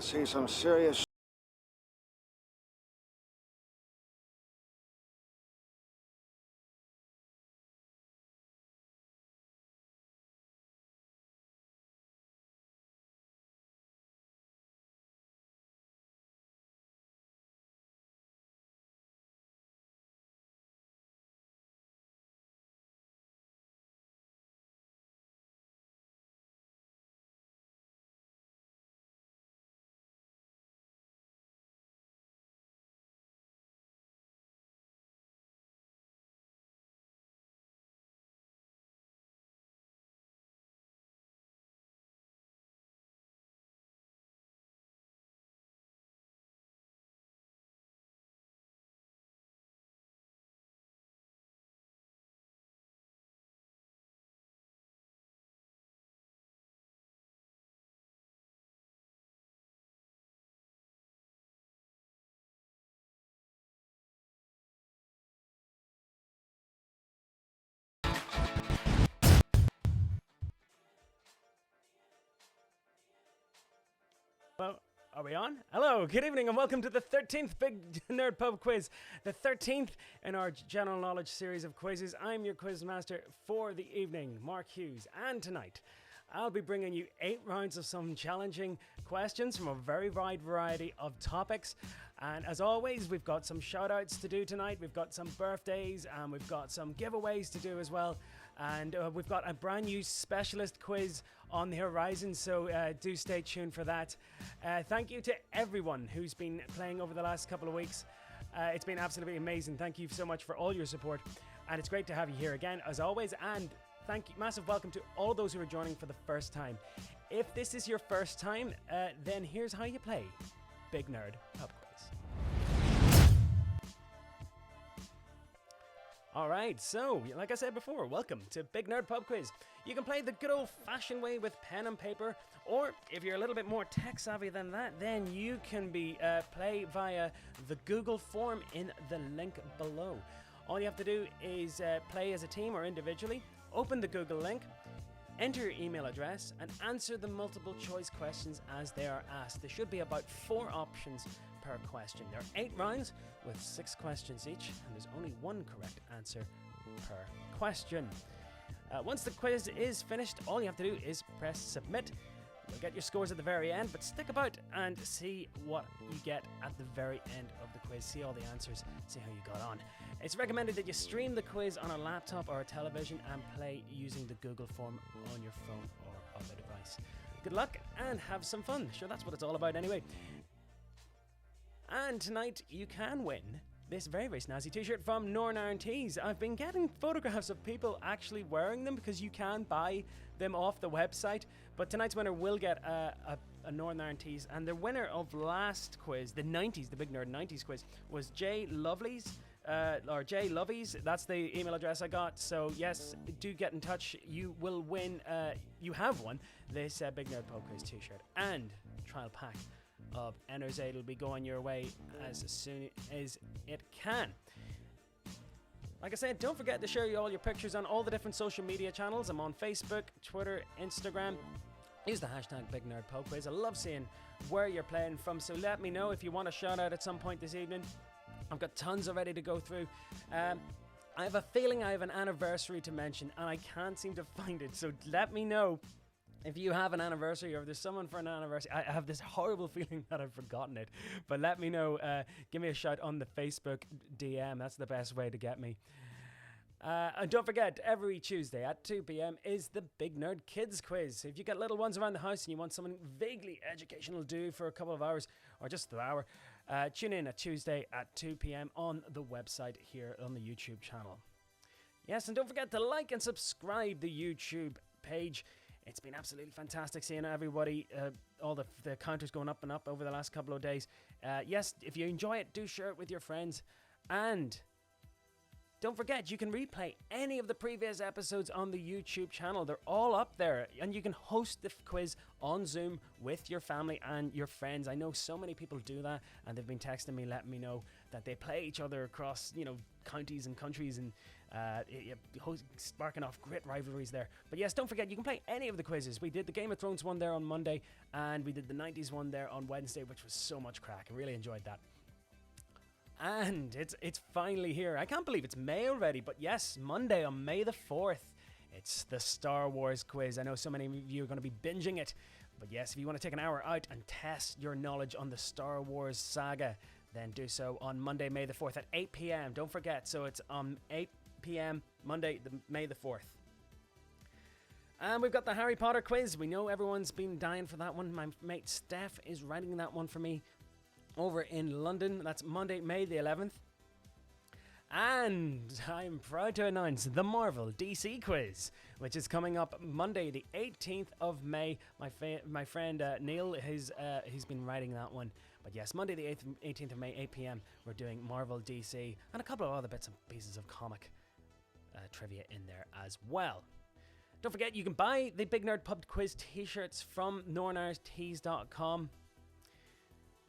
see some serious Well, are we on? Hello, good evening, and welcome to the 13th Big Nerd Pub Quiz. The 13th in our general knowledge series of quizzes. I'm your quiz master for the evening, Mark Hughes, and tonight I'll be bringing you 8 rounds of some challenging questions from a very wide variety of topics. And as always, we've got some shout outs to do tonight. We've got some birthdays and we've got some giveaways to do as well. And we've got a brand new specialist quiz on the horizon, so do stay tuned for that. Thank you to everyone who's been playing over the last couple of weeks. It's been absolutely amazing. Thank you so much for all your support. And it's great to have you here again, as always. And thank you, massive welcome to all those who are joining for the first time. If this is your first time, then here's how you play Big Nerd Pub Quiz. Alright, so, like I said before, welcome to Big Nerd Pub Quiz. You can play the good old-fashioned way with pen and paper, or if you're a little bit more tech-savvy than that, then you can play via the Google form in the link below. All you have to do is play as a team or individually, open the Google link, enter your email address, and answer the multiple choice questions as they are asked. There should be about 4 options per question. There are 8 rounds with 6 questions each, and there's only 1 correct answer per question. Once the quiz is finished, all you have to do is press submit. You'll get your scores at the very end, but stick about and see what you get at the very end of the quiz. See all the answers, see how you got on. It's recommended that you stream the quiz on a laptop or a television and play using the Google form on your phone or other device. Good luck and have some fun. Sure, that's what it's all about anyway. And tonight you can win this very, very snazzy t-shirt from Northern Iron Tees. I've been getting photographs of people actually wearing them because you can buy them off the website. But tonight's winner will get a Northern Iron Tees. And the winner of last quiz, the 90s, the Big Nerd 90s quiz, was Jay Lovelies. Or Jay Lovies, that's the email address I got. So yes, do get in touch. You will win, you have won this Big Nerd Pub Quiz t-shirt and trial pack of NRZ. It'll be going your way as soon as it can. Like I said, don't forget to share all your pictures on all the different social media channels. I'm on Facebook, Twitter, Instagram. Use the hashtag BigNerdPubQuiz. I love seeing where you're playing from, so let me know if you want a shout out at some point this evening. I've got tons already to go through. I have a feeling I have an anniversary to mention and I can't seem to find it, so let me know if you have an anniversary or if there's someone for an anniversary. I have this horrible feeling that I've forgotten it, but let me know. Give me a shout on the Facebook DM. That's the best way to get me. And don't forget, every Tuesday at 2 p.m. is the Big Nerd Kids Quiz. If you got little ones around the house and you want something vaguely educational to do for a couple of hours or just an hour, tune in at Tuesday at 2 p.m. on the website here on the YouTube channel. Yes, and don't forget to like and subscribe the YouTube page. It's been absolutely fantastic seeing everybody, all the counters going up and up over the last couple of days. Yes, if you enjoy it, do share it with your friends. And Don't forget, you can replay any of the previous episodes on the YouTube channel. They're all up there, and you can host the quiz on Zoom with your family and your friends. I know so many people do that, and they've been texting me, letting me know that they play each other across, counties and countries, and sparking off great rivalries there. But yes, don't forget, you can play any of the quizzes. We did the Game of Thrones one there on Monday, and we did the 90s one there on Wednesday, which was so much crack. I really enjoyed that. And it's finally here. I can't believe it's May already, but yes, Monday on May the 4th, it's the Star Wars quiz. I know so many of you are going to be binging it, but yes, if you want to take an hour out and test your knowledge on the Star Wars saga, then do so on Monday, May the 4th at 8 p.m. Don't forget, so it's on 8 p.m. Monday, May the 4th. And we've got the Harry Potter quiz. We know everyone's been dying for that one. My mate Steph is writing that one for me over in London. That's Monday, May the 11th. And I'm proud to announce the Marvel DC quiz, which is coming up Monday, the 18th of May. My friend Neil, he's been writing that one. But yes, Monday, the 18th of May, 8 p.m., we're doing Marvel DC and a couple of other bits and pieces of comic trivia in there as well. Don't forget, you can buy the Big Nerd Pub Quiz t-shirts from nornarstees.com.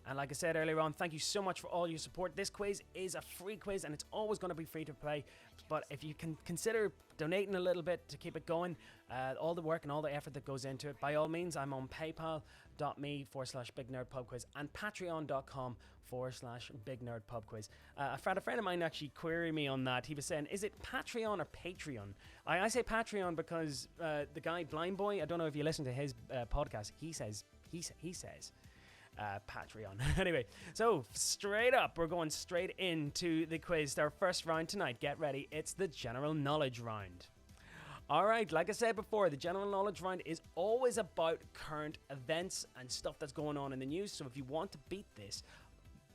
And like I said earlier on, thank you so much for all your support. This quiz is a free quiz, and it's always going to be free to play. But if you can consider donating a little bit to keep it going, all the work and all the effort that goes into it, by all means, I'm on paypal.me/BigNerdPubQuiz and patreon.com/BigNerdPubQuiz. A friend of mine actually queried me on that. He was saying, is it Patreon or Patreon? I say Patreon because the guy Blind Boy, I don't know if you listen to his podcast, he says Patreon. Anyway, so straight up, we're going straight into the quiz. Our first round tonight. Get ready. It's the general knowledge round. All right, like I said before, the general knowledge round is always about current events and stuff that's going on in the news. So if you want to beat this,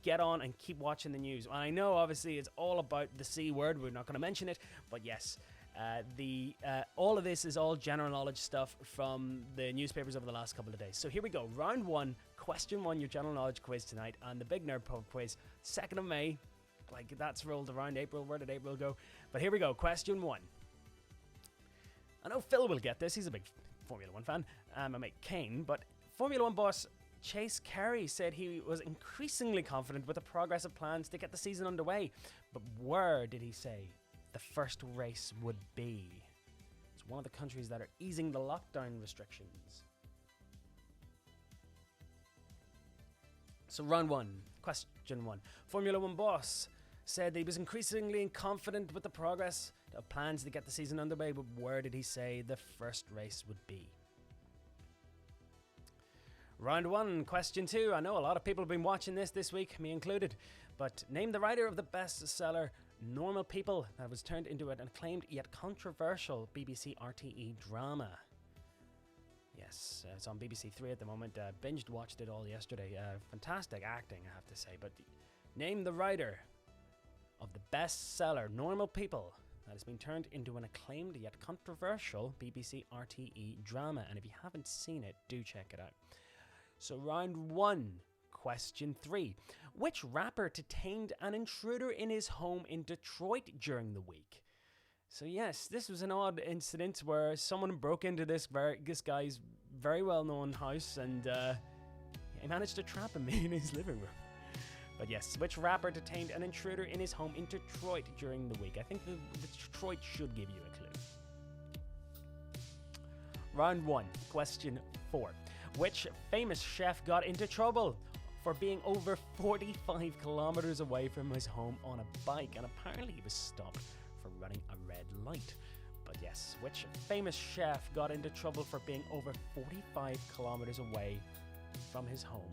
get on and keep watching the news. I know, obviously, it's all about the C word. We're not going to mention it, but yes. All of this is all general knowledge stuff from the newspapers over the last couple of days. So here we go. Round 1, question 1, your general knowledge quiz tonight on the Big Nerd Pub Quiz, 2nd of May. Like, that's rolled around April. Where did April go? But here we go. Question 1. I know Phil will get this. He's a big Formula 1 fan. My mate Kane. But Formula 1 boss Chase Carey said he was increasingly confident with the progress of plans to get the season underway. But where did he say the first race would be? It's one of the countries that are easing the lockdown restrictions. So round 1, question 1. Formula 1 boss said that he was increasingly confident with the progress of plans to get the season underway, but where did he say the first race would be? Round 1, question 2. I know a lot of people have been watching this week, me included, but name the writer of the bestseller Normal People that was turned into an acclaimed yet controversial BBC RTE drama. Yes, it's on BBC 3 at the moment. Binged watched it all yesterday. Fantastic acting, I have to say. But name the writer of the bestseller Normal People that has been turned into an acclaimed yet controversial BBC RTE drama. And if you haven't seen it, do check it out. So round 1, question 3. Which rapper detained an intruder in his home in Detroit during the week? So yes, this was an odd incident where someone broke into this guy's very well-known house and he managed to trap him in his living room. But yes, which rapper detained an intruder in his home in Detroit during the week? I think the Detroit should give you a clue. Round 1, question 4. Which famous chef got into trouble for being over 45 kilometers away from his home on a bike, and apparently he was stopped for running a red light? But yes, which famous chef got into trouble for being over 45 kilometers away from his home?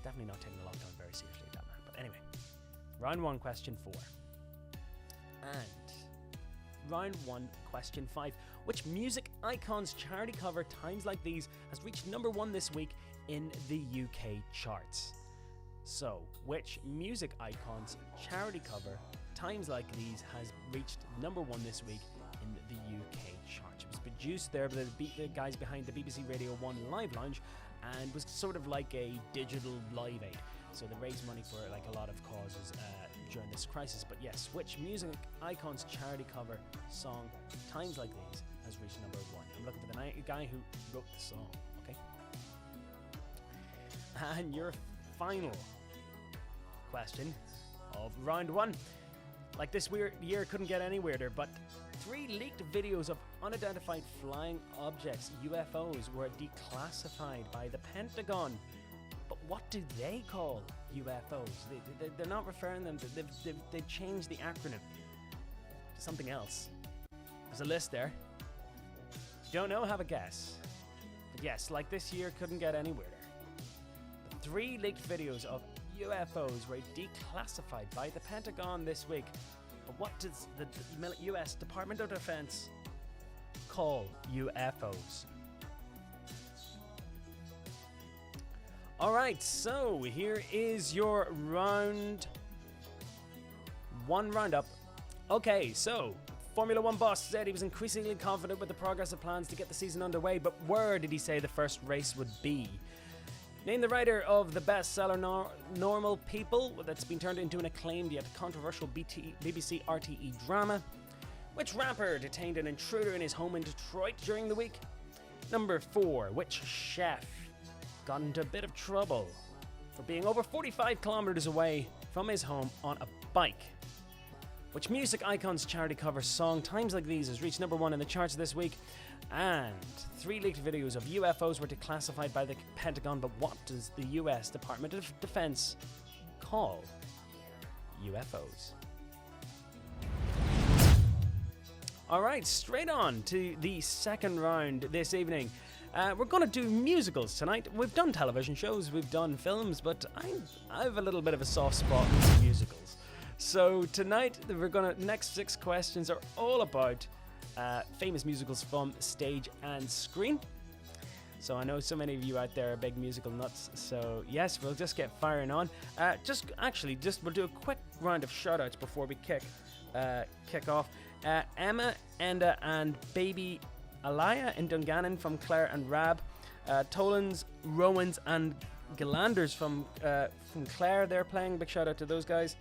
Definitely not taking the lockdown very seriously, that man. But anyway, round 1, question 4. And round 1, question 5. Which music icon's charity cover Times Like These has reached number 1 this week in the UK charts? So, which music icon's charity cover Times Like These has reached number 1 this week in the UK charts? It was produced there by the guys behind the BBC Radio 1 Live Lounge and was sort of like a digital Live Aid. So they raise money for like a lot of causes during this crisis. But yes, which music icon's charity cover song Times Like These has reached number 1? I'm looking for the guy who wrote the song. Okay. And your final question of round 1. Like this year couldn't get any weirder, but 3 leaked videos of unidentified flying objects, UFOs, were declassified by the Pentagon. But what do they call UFOs? They're not referring them to, they've changed the acronym to something else. There's a list there. Don't know, have a guess. But yes, like this year couldn't get any weirder. The 3 leaked videos of UFOs were declassified by the Pentagon this week. But what does the US Department of Defense call UFOs? Alright, so here is your round 1 roundup. Okay, so Formula 1 boss said he was increasingly confident with the progress of plans to get the season underway, but where did he say the first race would be? Name the writer of the bestseller Normal People that's been turned into an acclaimed yet controversial BBC RTE drama. Which rapper detained an intruder in his home in Detroit during the week? Number 4. Which chef got into a bit of trouble for being over 45 kilometers away from his home on a bike? Which music icon's charity cover song Times Like These has reached number 1 in the charts this week? And 3 leaked videos of UFOs were declassified by the Pentagon, but what does the US Department of Defense call UFOs? Alright, straight on to the second round this evening. We're going to do musicals tonight. We've done television shows, we've done films, but I have a little bit of a soft spot for musicals. So tonight, next 6 questions are all about famous musicals from stage and screen. So I know so many of you out there are big musical nuts. So yes, we'll just get firing on. We'll do a quick round of shout-outs before we kick off. Emma, Enda, and Baby Alaya in Dungannon from Claire and Rab. Tolans, Rowans, and Galanders from Clare. They're playing. Big shout out to those guys.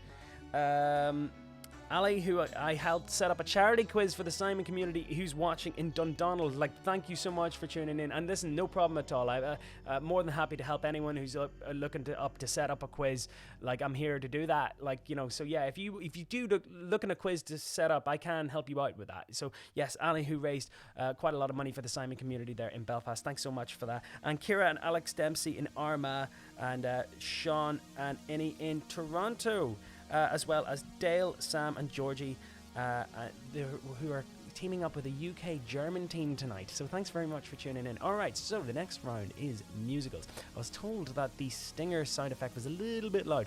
Ali, who I helped set up a charity quiz for the Simon community, who's watching in Dundonald. Like, thank you so much for tuning in. And listen, no problem at all. I'm more than happy to help anyone who's looking to set up a quiz. Like, I'm here to do that. Like, you know, so yeah, if you do looking a quiz to set up, I can help you out with that. So yes, Ali, who raised quite a lot of money for the Simon community there in Belfast. Thanks so much for that. And Kira and Alex Dempsey in Armagh, and Sean and Innie in Toronto. As well as Dale, Sam, and Georgie, who are teaming up with a UK-German team tonight. So thanks very much for tuning in. All right, so the next round is musicals. I was told that the stinger sound effect was a little bit loud,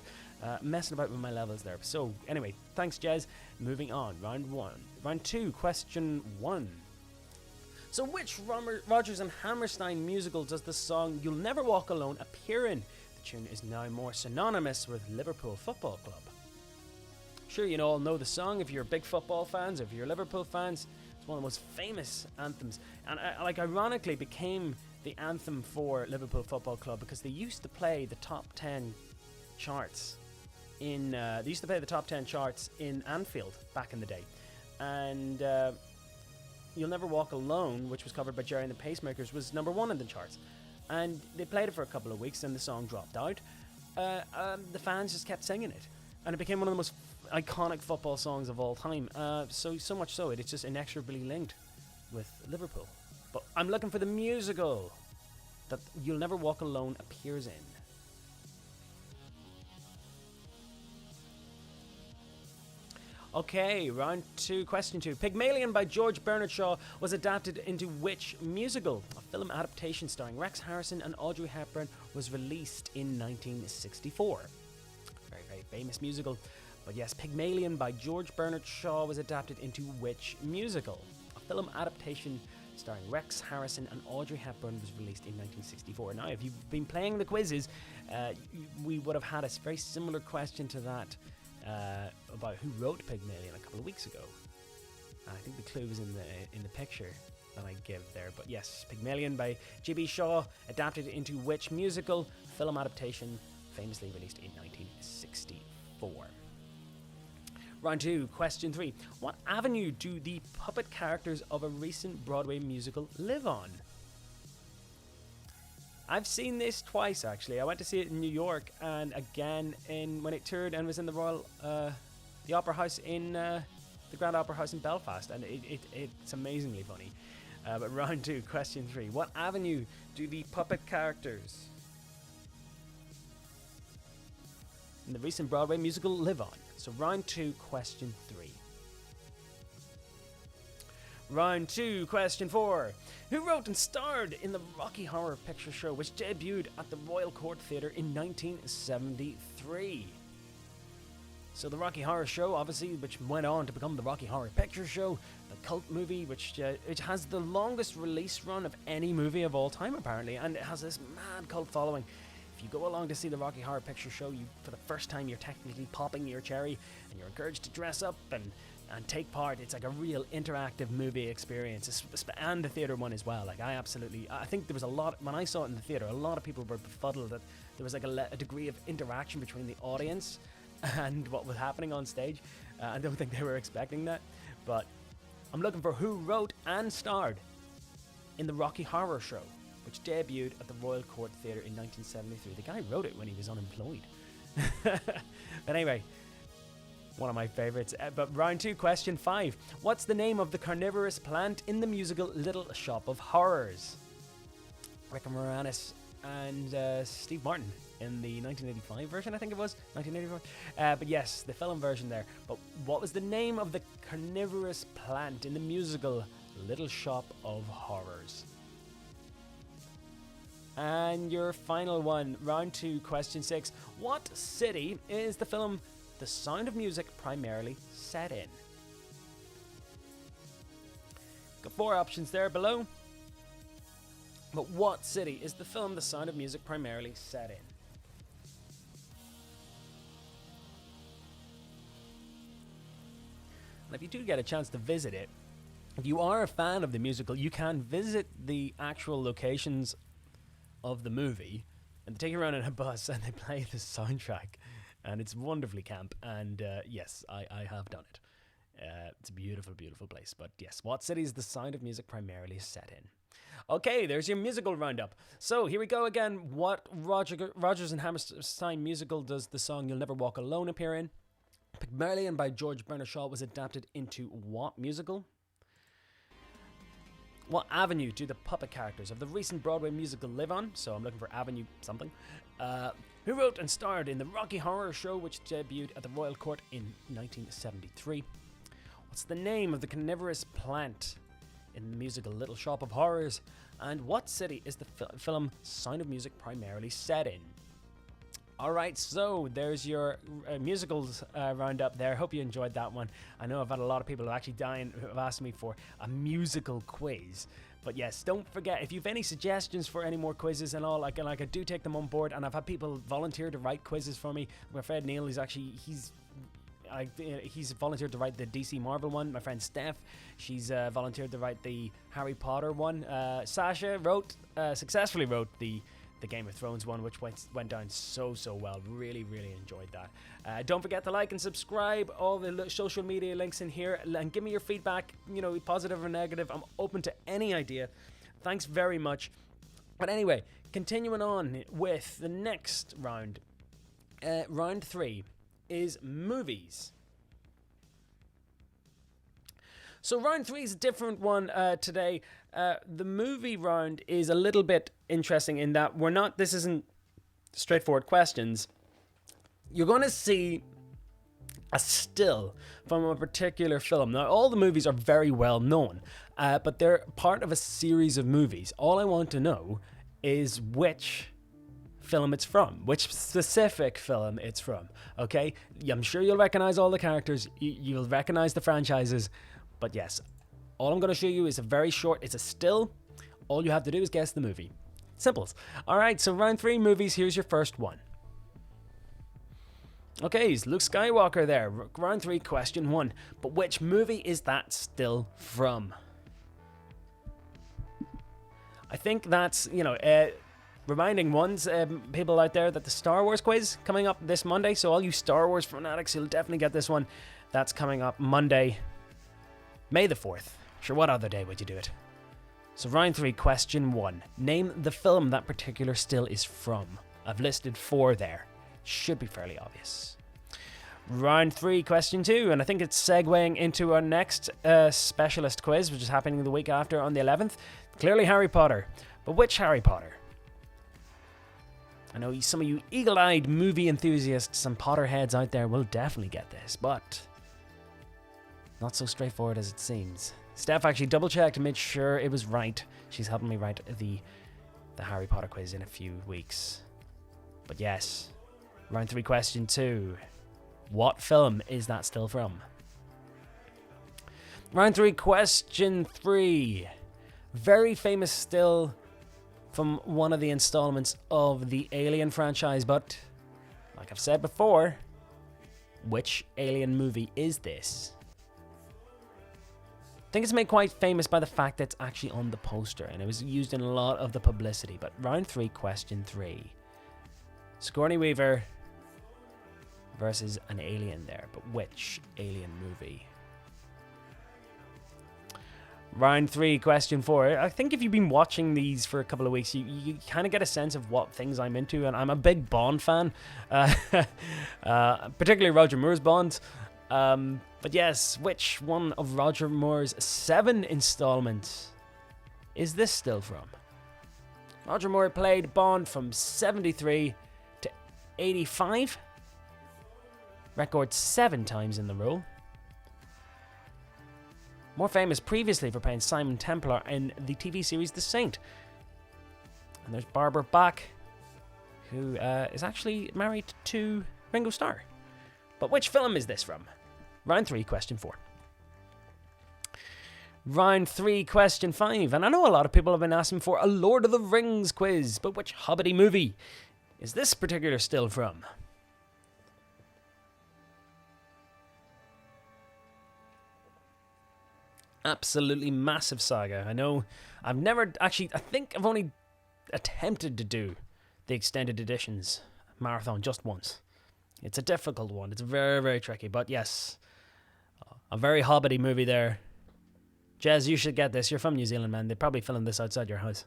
messing about with my levels there. So anyway, thanks, Jez. Moving on, round 1. Round 2, question 1. So which Rodgers and Hammerstein musical does the song You'll Never Walk Alone appear in? The tune is now more synonymous with Liverpool Football Club. Sure, you all know the song if you're big football fans, if you're Liverpool fans. It's one of the most famous anthems, and ironically became the anthem for Liverpool Football Club because they used to play the top 10 charts in Anfield back in the day, and You'll Never Walk Alone, which was covered by Jerry and the Pacemakers, was number 1 in the charts, and they played it for a couple of weeks, and the song dropped out. The fans just kept singing it, and it became one of the most iconic football songs of all time. So much so it's just inexorably linked with Liverpool. But I'm looking for the musical that You'll Never Walk Alone appears in. Okay, round 2, question 2. Pygmalion by George Bernard Shaw was adapted into which musical? A film adaptation starring Rex Harrison and Audrey Hepburn was released in 1964. Very, very famous musical. But yes, Pygmalion by George Bernard Shaw was adapted into which musical? A film adaptation starring Rex Harrison and Audrey Hepburn was released in 1964. Now, if you've been playing the quizzes, we would have had a very similar question to that about who wrote Pygmalion a couple of weeks ago. And I think the clue was in the picture that I give there. But yes, Pygmalion by G.B. Shaw, adapted into which musical? Film adaptation famously released in 1964. Round 2, question 3. What avenue do the puppet characters of a recent Broadway musical live on? I've seen this twice, actually. I went to see it in New York, and again when it toured and was in the Opera House in the Grand Opera House in Belfast, and it's amazingly funny. But round 2, question 3. What avenue do the puppet characters in the recent Broadway musical live on? So round 2, question 3. Round 2, question 4. Who wrote and starred in the Rocky Horror Picture Show, which debuted at the Royal Court Theatre in 1973? So the Rocky Horror Show, obviously, which went on to become the Rocky Horror Picture Show, the cult movie, which it has the longest release run of any movie of all time, apparently, and it has this mad cult following. If you go along to see the Rocky Horror Picture Show, for the first time, you're technically popping your cherry, and you're encouraged to dress up and take part. It's like a real interactive movie experience, and the theatre one as well. Like, I think there was a lot, when I saw it in the theatre, a lot of people were befuddled that there was like a degree of interaction between the audience and what was happening on stage. I don't think they were expecting that, but I'm looking for who wrote and starred in the Rocky Horror Show, which debuted at the Royal Court Theatre in 1973. The guy wrote it when he was unemployed. But anyway, one of my favorites. But round 2, question 5. What's the name of the carnivorous plant in the musical Little Shop of Horrors? Rick Moranis and Steve Martin in the 1985 version, I think it was. 1984. But yes, the film version there. But what was the name of the carnivorous plant in the musical Little Shop of Horrors? And your final one, round 2, question 6. What city is the film The Sound of Music primarily set in? Got 4 options there below. But what city is the film The Sound of Music primarily set in? And if you do get a chance to visit it, if you are a fan of the musical, you can visit the actual locations of the movie, and they take you around in a bus and they play the soundtrack, and it's wonderfully camp. And yes, I have done it. It's a beautiful, beautiful place. But yes, what city is The Sound of Music primarily set in? Okay, there's your musical roundup. So here we go again. What Rodgers and Hammerstein musical does the song You'll Never Walk Alone appear in? Pygmalion by George Bernard Shaw was adapted into what musical? What avenue do the puppet characters of the recent Broadway musical live on? So I'm looking for avenue something. Who wrote and starred in the Rocky Horror Show, which debuted at the Royal Court in 1973? What's the name of the carnivorous plant in the musical Little Shop of Horrors? And what city is the film Sound of Music primarily set in? Alright, so there's your musicals roundup there. Hope you enjoyed that one. I know I've had a lot of people who have asked me for a musical quiz. But yes, don't forget, if you have any suggestions for any more quizzes and all, I do take them on board, and I've had people volunteer to write quizzes for me. My friend Neil he's volunteered to write the DC Marvel one. My friend Steph, she's volunteered to write the Harry Potter one. Sasha successfully wrote the Game of Thrones one, which went down so well. Really enjoyed that. Don't forget to like and subscribe. All the social media links in here, and give me your feedback, positive or negative. I'm open to any idea. Thanks very much. But anyway, continuing on with the next round. Round 3 is movies. So round 3 is a different one today. The movie round is a little bit interesting in that this isn't straightforward questions. You're going to see a still from a particular film. Now, all the movies are very well known, but they're part of a series of movies. All I want to know is which film it's from, which specific film it's from, okay? I'm sure you'll recognize all the characters, you'll recognize the franchises, but yes, all I'm going to show you is it's a still. All you have to do is guess the movie. Simples. Alright, so round 3 movies, here's your first one. Okay, it's Luke Skywalker there. Round 3, question 1. But which movie is that still from? I think that's, reminding people out there that the Star Wars quiz coming up this Monday. So all you Star Wars fanatics, you'll definitely get this one. That's coming up Monday, May the 4th. Sure, what other day would you do it? So round 3, question 1. Name the film that particular still is from. I've listed 4 there. Should be fairly obvious. Round 3, question 2, and I think it's segueing into our next specialist quiz, which is happening the week after on the 11th. Clearly Harry Potter. But which Harry Potter? I know some of you eagle-eyed movie enthusiasts and Potterheads out there will definitely get this, but not so straightforward as it seems. Steph actually double-checked and made sure it was right. She's helping me write the Harry Potter quiz in a few weeks. But yes, round 3, question 2. What film is that still from? Round 3, question 3. Very famous still from one of the installments of the Alien franchise, but like I've said before, which Alien movie is this? I think it's made quite famous by the fact that it's actually on the poster, and it was used in a lot of the publicity. But round 3, question 3. Sigourney Weaver versus an alien there, but which alien movie? Round 3, question 4. I think if you've been watching these for a couple of weeks, you kind of get a sense of what things I'm into, and I'm a big Bond fan, particularly Roger Moore's Bond. But yes, which one of Roger Moore's 7 installments is this still from? Roger Moore played Bond from 73 to 85. Record 7 times in the role. More famous previously for playing Simon Templar in the TV series The Saint. And there's Barbara Bach, who is actually married to Ringo Starr. But which film is this from? Round 3, question 4. Round 3, question 5. And I know a lot of people have been asking for a Lord of the Rings quiz, but which Hobbity movie is this particular still from? Absolutely massive saga. I know I've never actually, I think I've only attempted to do the extended editions marathon just once. It's a difficult one. It's very, very tricky. But yes, a very Hobbity movie there. Jez, you should get this. You're from New Zealand, man. They're probably filming this outside your house.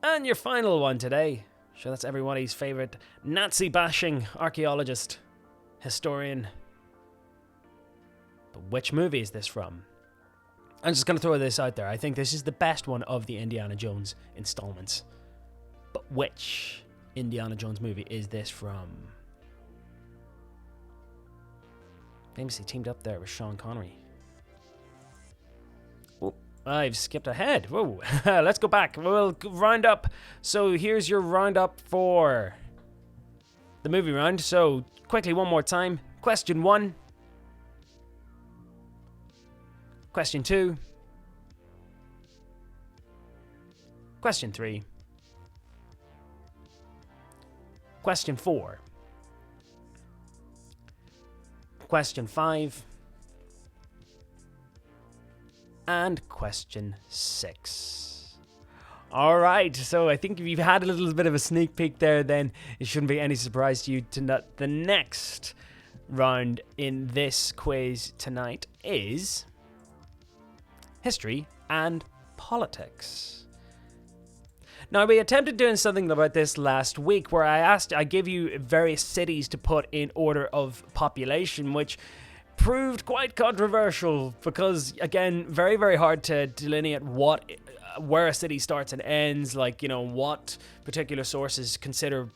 And your final one today. Sure, that's everybody's favourite Nazi-bashing archaeologist, historian. But which movie is this from? I'm just going to throw this out there. I think this is the best one of the Indiana Jones installments. But which Indiana Jones movie is this from? Famously teamed up there with Sean Connery. Oh, I've skipped ahead. Whoa. Let's go back. We'll round up. So here's your roundup for the movie round. So quickly one more time. Question 1. Question 2. Question 3. Question 4. Question 5. And question 6. Alright, so I think if you've had a little bit of a sneak peek there, then it shouldn't be any surprise to you that the next round in this quiz tonight is history and politics. Now, we attempted doing something about this last week where I gave you various cities to put in order of population, which proved quite controversial because, again, very, very hard to delineate where a city starts and ends, like, you know, what particular sources consider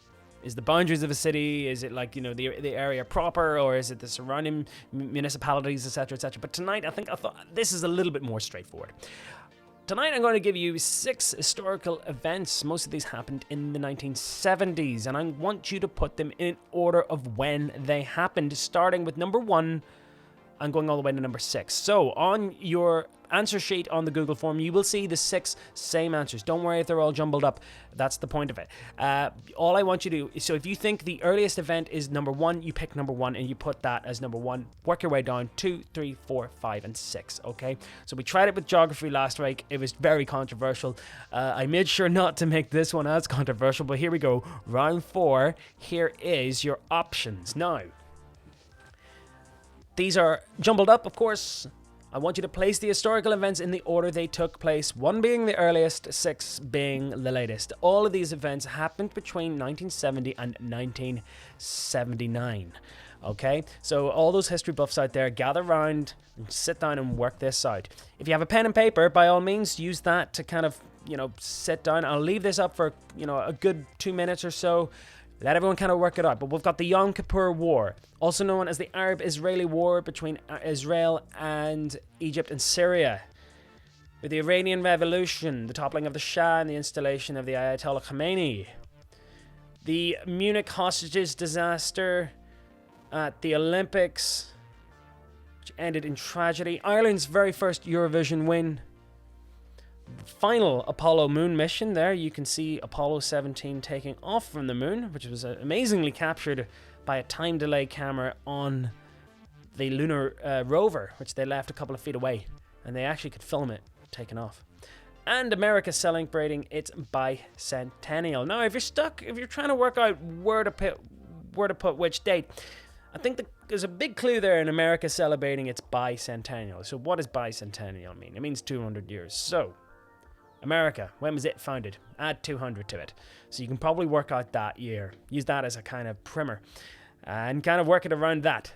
is the boundaries of a city. Is it like, you know, the area proper, or is it the surrounding municipalities, etc., etc. But tonight, I thought this is a little bit more straightforward. Tonight, I'm going to give you 6 historical events. Most of these happened in the 1970s, and I want you to put them in order of when they happened, starting with number 1 and going all the way to number 6. So, on your answer sheet on the Google form, you will see the 6 same answers. Don't worry if they're all jumbled up. That's the point of it. All I want you to do is, so if you think the earliest event is number 1, you pick number 1 and you put that as number 1. Work your way down 2, 3, 4, 5, and 6. Okay. So we tried it with geography last week. It was very controversial. I made sure not to make this one as controversial, but here we go. Round 4. Here is your options. Now, these are jumbled up, of course. I want you to place the historical events in the order they took place, 1 being the earliest, 6 being the latest. All of these events happened between 1970 and 1979. Okay, so all those history buffs out there, gather round and sit down and work this out. If you have a pen and paper, by all means, use that to kind of, sit down. I'll leave this up for, a good 2 minutes or so. Let everyone kind of work it out. But we've got the Yom Kippur War, also known as the Arab-Israeli War between Israel and Egypt and Syria. With the Iranian Revolution, the toppling of the Shah and the installation of the Ayatollah Khomeini. The Munich hostages disaster at the Olympics, which ended in tragedy. Ireland's very first Eurovision win. The final Apollo moon mission there, you can see Apollo 17 taking off from the moon, which was amazingly captured by a time delay camera on the lunar rover, which they left a couple of feet away, and they actually could film it taking off. And America celebrating its bicentennial. Now, if you're trying to work out where to put which date, I think there's a big clue there in America celebrating its bicentennial. So what does bicentennial mean? It means 200 years. So America, when was it founded? Add 200 to it. So you can probably work out that year. Use that as a kind of primer and kind of work it around that.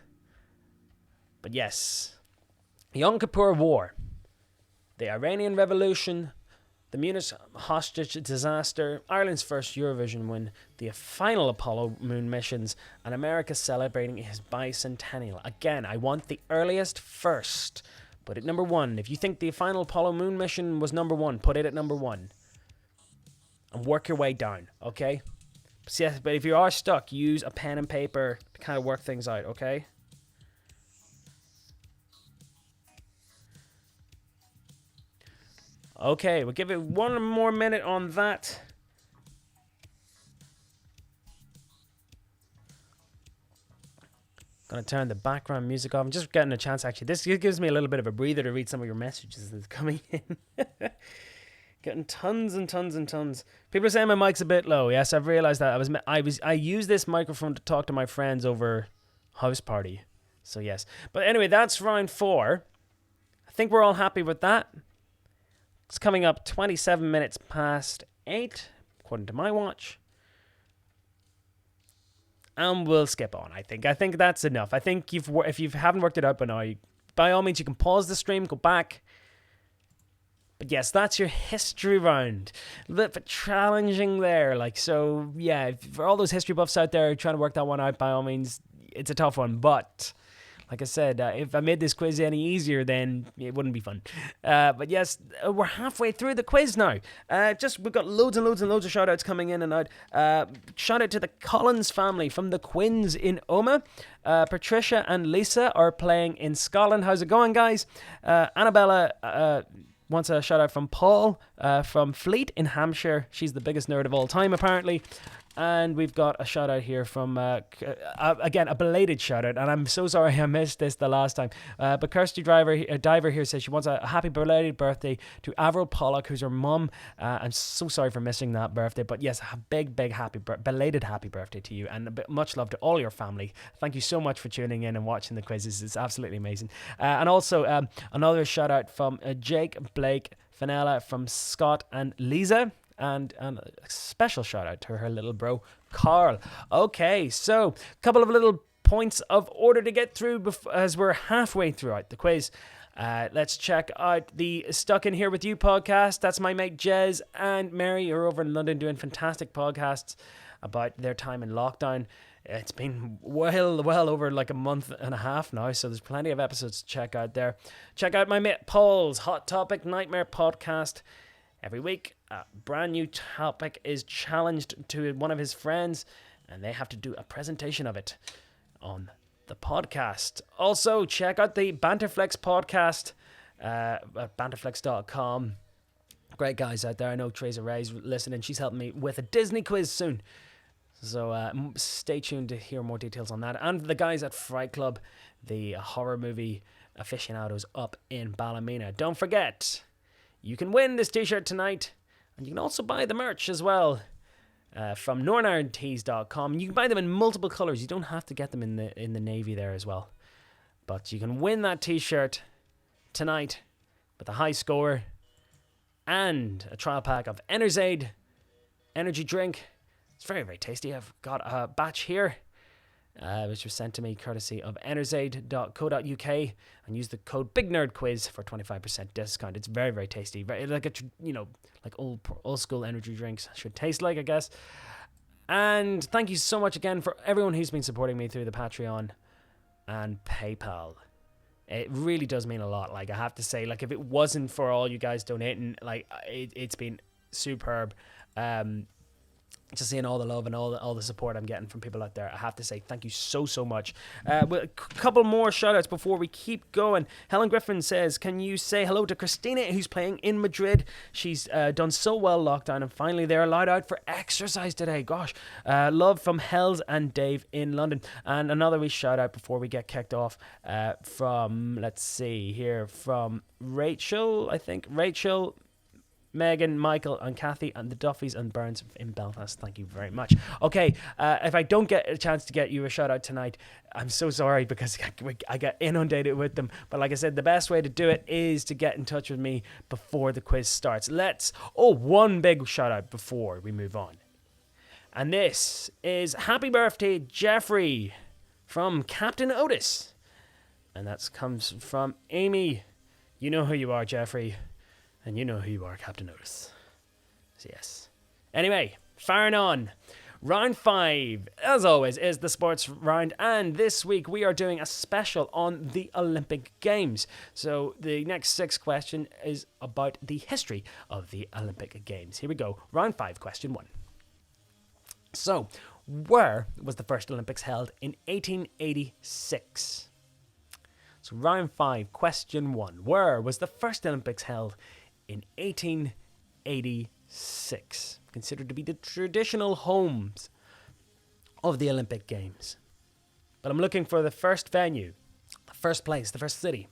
But yes, Yom Kippur War, the Iranian Revolution, the Munich hostage disaster, Ireland's first Eurovision win, the final Apollo moon missions, and America celebrating his bicentennial. Again, I want the earliest first. Put it number 1. If you think the final Apollo moon mission was number 1, put it at number 1. And work your way down, okay? But if you are stuck, use a pen and paper to kind of work things out, okay? Okay, we'll give it 1 more minute on that. Gonna turn the background music off. I'm just getting a chance, actually. This gives me a little bit of a breather to read some of your messages that's coming in. Getting tons and tons and tons. People are saying my mic's a bit low. Yes, I've realized that. I use this microphone to talk to my friends over house party. So yes. But anyway, that's round 4. I think we're all happy with that. It's coming up 27 minutes past 8, according to my watch. And we'll skip on, I think. I think that's enough. I think if you haven't worked it out by now, by all means, you can pause the stream, go back. But yes, that's your history round. A little bit challenging there. So, yeah, for all those history buffs out there trying to work that one out, by all means, it's a tough one. But like I said, if I made this quiz any easier, then it wouldn't be fun. But yes, we're halfway through the quiz now. We've got loads and loads and loads of shout-outs coming in and out. Shout out to the Collins family from the Quins in Omagh. Patricia and Lisa are playing in Scotland. How's it going, guys? Annabella wants a shout-out from Paul from Fleet in Hampshire. She's the biggest nerd of all time, apparently. And we've got a shout out here from, again, a belated shout out. And I'm so sorry I missed this the last time. But Kirsty Diver here says she wants a happy belated birthday to Avril Pollock, who's her mum. I'm so sorry for missing that birthday. But yes, a big belated happy birthday to you. And much love to all your family. Thank you so much for tuning in and watching the quizzes. It's absolutely amazing. And also another shout out from Jake, Blake, Fenella, from Scott and Lisa. And a special shout out to her little bro, Carl. Okay, so a couple of little points of order to get through as we're halfway throughout the quiz. Let's check out the Stuck in Here With You podcast. That's my mate Jez and Mary, who are over in London doing fantastic podcasts about their time in lockdown. It's been well over like a month and a half now, so there's plenty of episodes to check out there. Check out my mate Paul's Hot Topic Nightmare podcast. Every week, a brand new topic is challenged to one of his friends, and they have to do a presentation of it on the podcast. Also, check out the Banterflex podcast. at banterflex.com. Great guys out there. I know Teresa Ray's listening. She's helping me with a Disney quiz soon. So stay tuned to hear more details on that. And the guys at Fright Club, the horror movie aficionados up in Ballymena. Don't forget, you can win this t-shirt tonight. And you can also buy the merch as well from northerntees.com. You can buy them in multiple colours. You don't have to get them in the navy there as well. But you can win that t-shirt tonight with a high score and a trial pack of Enerzaid energy drink. It's very, very tasty. I've got a batch here, which was sent to me courtesy of enerzaid.co.uk, and use the code BigNerdQuiz for 25% discount. It's very, very tasty. Very, like old school energy drinks should taste like, I guess. And thank you so much again for everyone who's been supporting me through the Patreon and PayPal. It really does mean a lot. Like, I have to say, like, if it wasn't for all you guys donating, like, it's been superb. Just seeing all the love and all the support I'm getting from people out there. I have to say thank you so much. A couple more shout outs before we keep going. Helen Griffin says, can you say hello to Christina, who's playing in Madrid? She's done so well lockdown, and finally they're allowed out for exercise today. Gosh. Love from Hells and Dave in London. And another wee shout out before we get kicked off from, let's see here, from Rachel, I think. Rachel, Megan, Michael, and Kathy, and the Duffys and Burns in Belfast. Thank you very much. Okay, if I don't get a chance to get you a shout out tonight, I'm so sorry, because I got inundated with them. But like I said, the best way to do it is to get in touch with me before the quiz starts. One big shout out before we move on. And this is Happy Birthday, Jeffrey, from Captain Otis. And that comes from Amy. You know who you are, Jeffrey. And you know who you are, Captain Otis. Yes. Anyway, firing on. Round 5, as always, is the sports round. And this week we are doing a special on the Olympic Games. So the next 6 question is about the history of the Olympic Games. Here we go. Round 5, question 1. So, where was the first Olympics held in 1886? So round 5, question 1. Where was the first Olympics held in 1886, considered to be the traditional homes of the Olympic Games? But I'm looking for the first venue, the first place, the first city,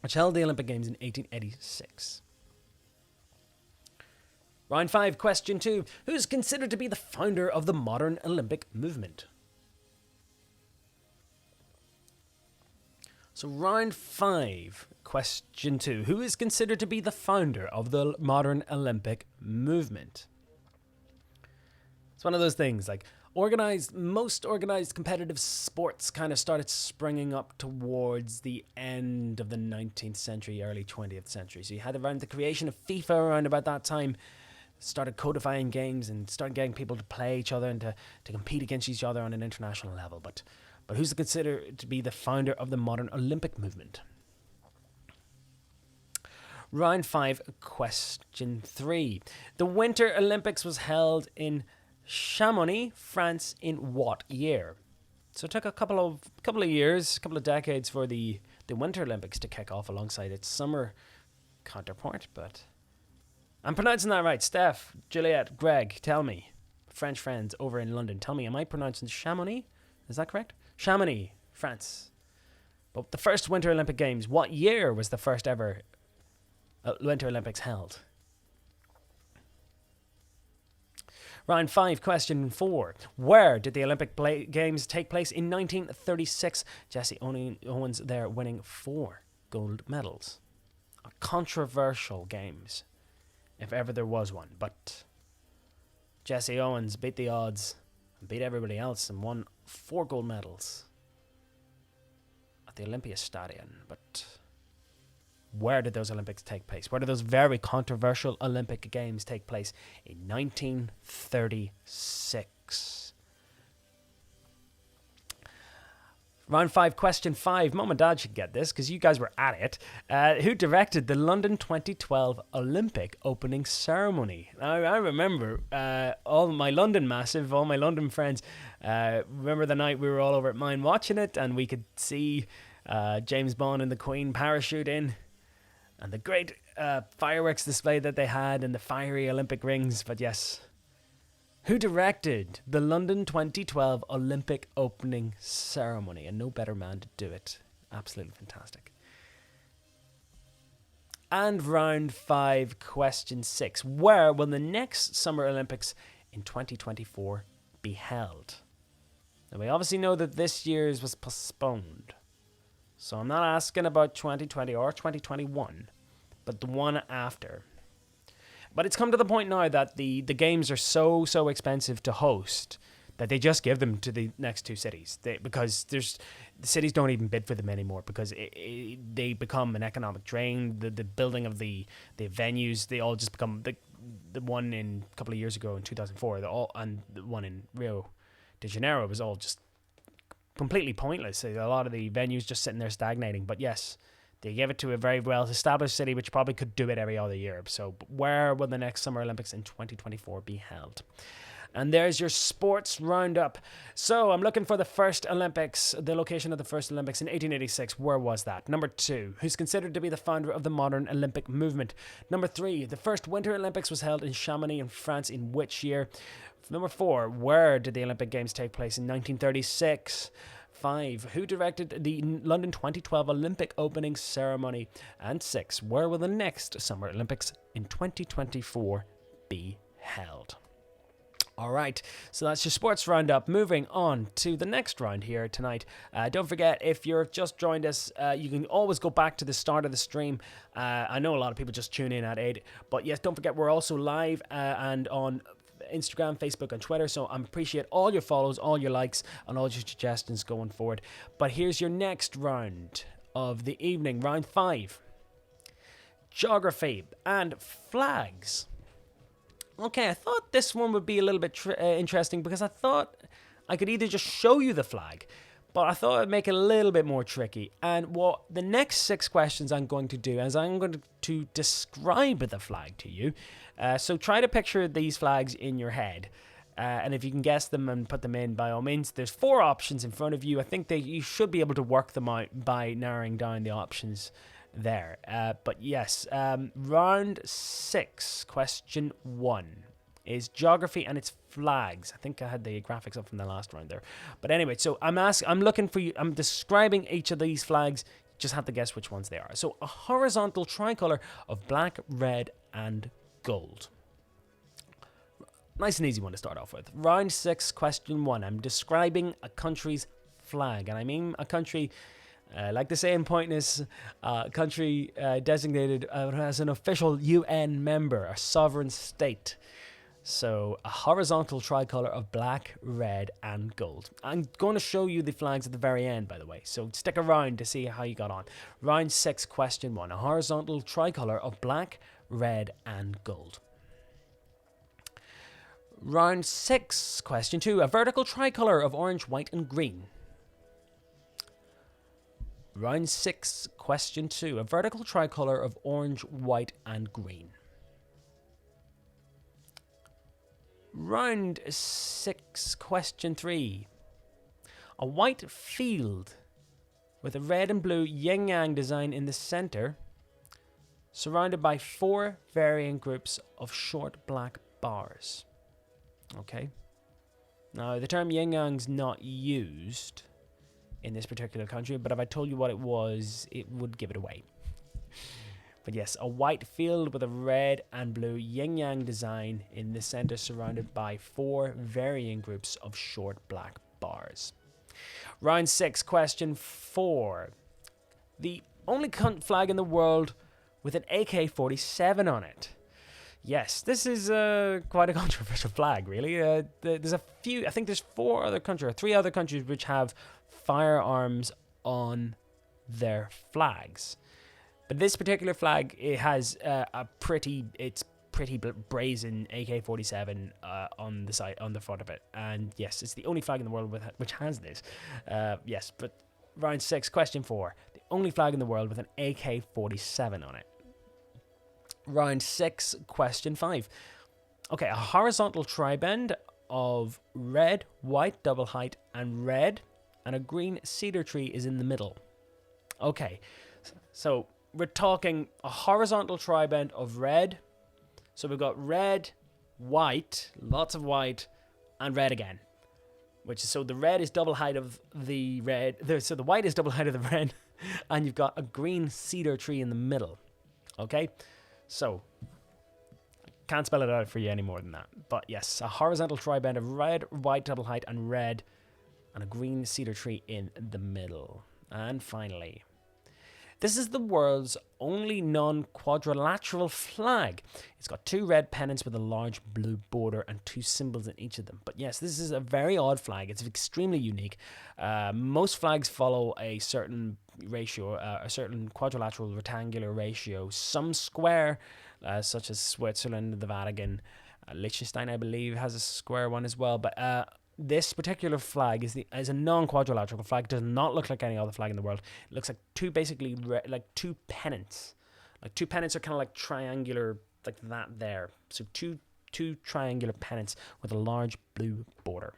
which held the Olympic Games in 1886. Round 5, question 2. Who is considered to be the founder of the modern Olympic movement? So round 5, question 2. Who is considered to be the founder of the modern Olympic movement? It's one of those things, like most organized competitive sports kind of started springing up towards the end of the 19th century, early 20th century. So you had around the creation of FIFA around about that time, started codifying games and started getting people to play each other and to compete against each other on an international level. But who's considered to be the founder of the modern Olympic movement? Round 5, question 3. The Winter Olympics was held in Chamonix, France, in what year? So it took a couple of years, couple of decades for the Winter Olympics to kick off alongside its summer counterpart. But I'm pronouncing that right. Steph, Juliet, Greg, tell me. French friends over in London, tell me, am I pronouncing Chamonix? Is that correct? Chamonix, France. But the first Winter Olympic Games, what year was the first ever Winter Olympics held? Round 5, question 4. Where did the Olympic Games take place in 1936? Jesse Owens there winning 4 gold medals. A controversial games, if ever there was one. But Jesse Owens beat the odds and beat everybody else and won 4 gold medals at the Olympia Stadion. But where did those Olympics take place? Where did those very controversial Olympic Games take place? In 1936. Round 5, question 5. Mum and Dad should get this because you guys were at it. Who directed the London 2012 Olympic opening ceremony? Now, I remember all my London friends. Remember the night we were all over at mine watching it, and we could see James Bond and the Queen parachute in. and the great fireworks display that they had and the fiery Olympic rings. But yes, who directed the London 2012 Olympic opening ceremony? And no better man to do it. Absolutely fantastic. And round 5, question 6. Where will the next Summer Olympics in 2024 be held? Now, we obviously know that this year's was postponed. So I'm not asking about 2020 or 2021, but the one after. But it's come to the point now that the games are so expensive to host that they just give them to the next 2 cities. Because the cities don't even bid for them anymore because they become an economic drain. The building of the venues, they all just become the one in a couple of years ago in 2004, and the one in Rio de Janeiro was all just completely pointless. A lot of the venues just sitting there stagnating. But yes, they gave it to a very well-established city which probably could do it every other year. So where will the next Summer Olympics in 2024 be held? And there's your sports roundup. So I'm looking for the first Olympics, the location of the first Olympics in 1886. Where was that? Number 2, who's considered to be the founder of the modern Olympic movement? Number 3, the first Winter Olympics was held in Chamonix in France in which year? Number 4, where did the Olympic Games take place in 1936? 5, who directed the London 2012 Olympic opening ceremony? And 6, where will the next Summer Olympics in 2024 be held? All right, so that's your sports roundup. Moving on to the next round here tonight. Don't forget, if you've just joined us, you can always go back to the start of the stream. I know a lot of people just tune in at 8, but yes, don't forget we're also live and on Instagram, Facebook, and Twitter, so I appreciate all your follows, all your likes, and all your suggestions going forward. But here's your next round of the evening, round 5. Geography and flags. Okay, I thought this one would be a little bit interesting because I thought I could either just show you the flag, but I thought I'd make it a little bit more tricky. And what the next 6 questions I'm going to do is I'm going to describe the flag to you. So try to picture these flags in your head. And if you can guess them and put them in, by all means. There's 4 options in front of you. I think that you should be able to work them out by narrowing down the options there. But yes, round 6, question 1 is geography and its flags. I think I had the graphics up from the last round there. But anyway, so I'm looking for you. I'm describing each of these flags. Just have to guess which ones they are. So a horizontal tricolor of black, red, and gold. Nice and easy one to start off with. Round 6, question 1. I'm describing a country's flag, and I mean a country. Like the saying point is country designated as an official UN member, a sovereign state. So a horizontal tricolor of black, red, and gold. I'm going to show you the flags at the very end, by the way, so stick around to see how you got on. Round 6, question 1. A horizontal tricolor of black, red, and gold. Round 6, question 2. A vertical tricolor of orange, white, and green. Round 6, question 2. A vertical tricolor of orange, white, and green. Round 6, question 3. A white field with a red and blue yin-yang design in the center, surrounded by 4 varying groups of short black bars. Okay. Now, the term yin-yang's not used in this particular country, but if I told you what it was, it would give it away. But yes, a white field with a red and blue yin-yang design in the center, surrounded by 4 varying groups of short black bars. Round 6, question 4. The only flag in the world with an AK-47 on it. Yes, this is quite a controversial flag, really. There's a few, I think there's 3 other countries which have firearms on their flags. But this particular flag, it has a pretty brazen AK-47 on the side, on the front of it. And yes, it's the only flag in the world which has this. Yes, but round 6, question 4. The only flag in the world with an AK-47 on it. Round 6, question 5. Okay, a horizontal triband of red, white, double height, and red, and a green cedar tree is in the middle. Okay, so we're talking a horizontal triband of red. So we've got red, white, lots of white, and red again. So the red is double height of the red. So the white is double height of the red, and you've got a green cedar tree in the middle. Okay, so can't spell it out for you any more than that. But yes, a horizontal triband of red, white, double height, and red, and a green cedar tree in the middle. And finally, this is the world's only non-quadrilateral flag. It's got 2 red pennants with a large blue border and 2 symbols in each of them. But yes, this is a very odd flag. It's extremely unique. Most flags follow a certain ratio, a certain quadrilateral rectangular ratio. Some square, such as Switzerland, the Vatican, Liechtenstein, I believe, has a square one as well. But this particular flag is a non-quadrilateral flag. It does not look like any other flag in the world. It looks like 2 basically like 2 pennants. Like 2 pennants are kind of like triangular, like that there. So two triangular pennants with a large blue border.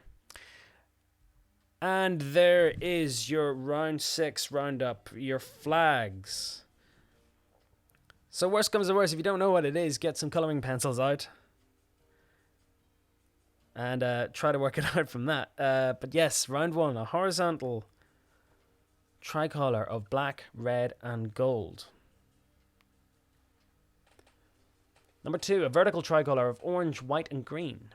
And there is your round 6 roundup, your flags. So worst comes to worst, if you don't know what it is, get some coloring pencils out. And try to work it out from that. But yes, round 1, a horizontal tricolor of black, red, and gold. Number 2, a vertical tricolor of orange, white, and green.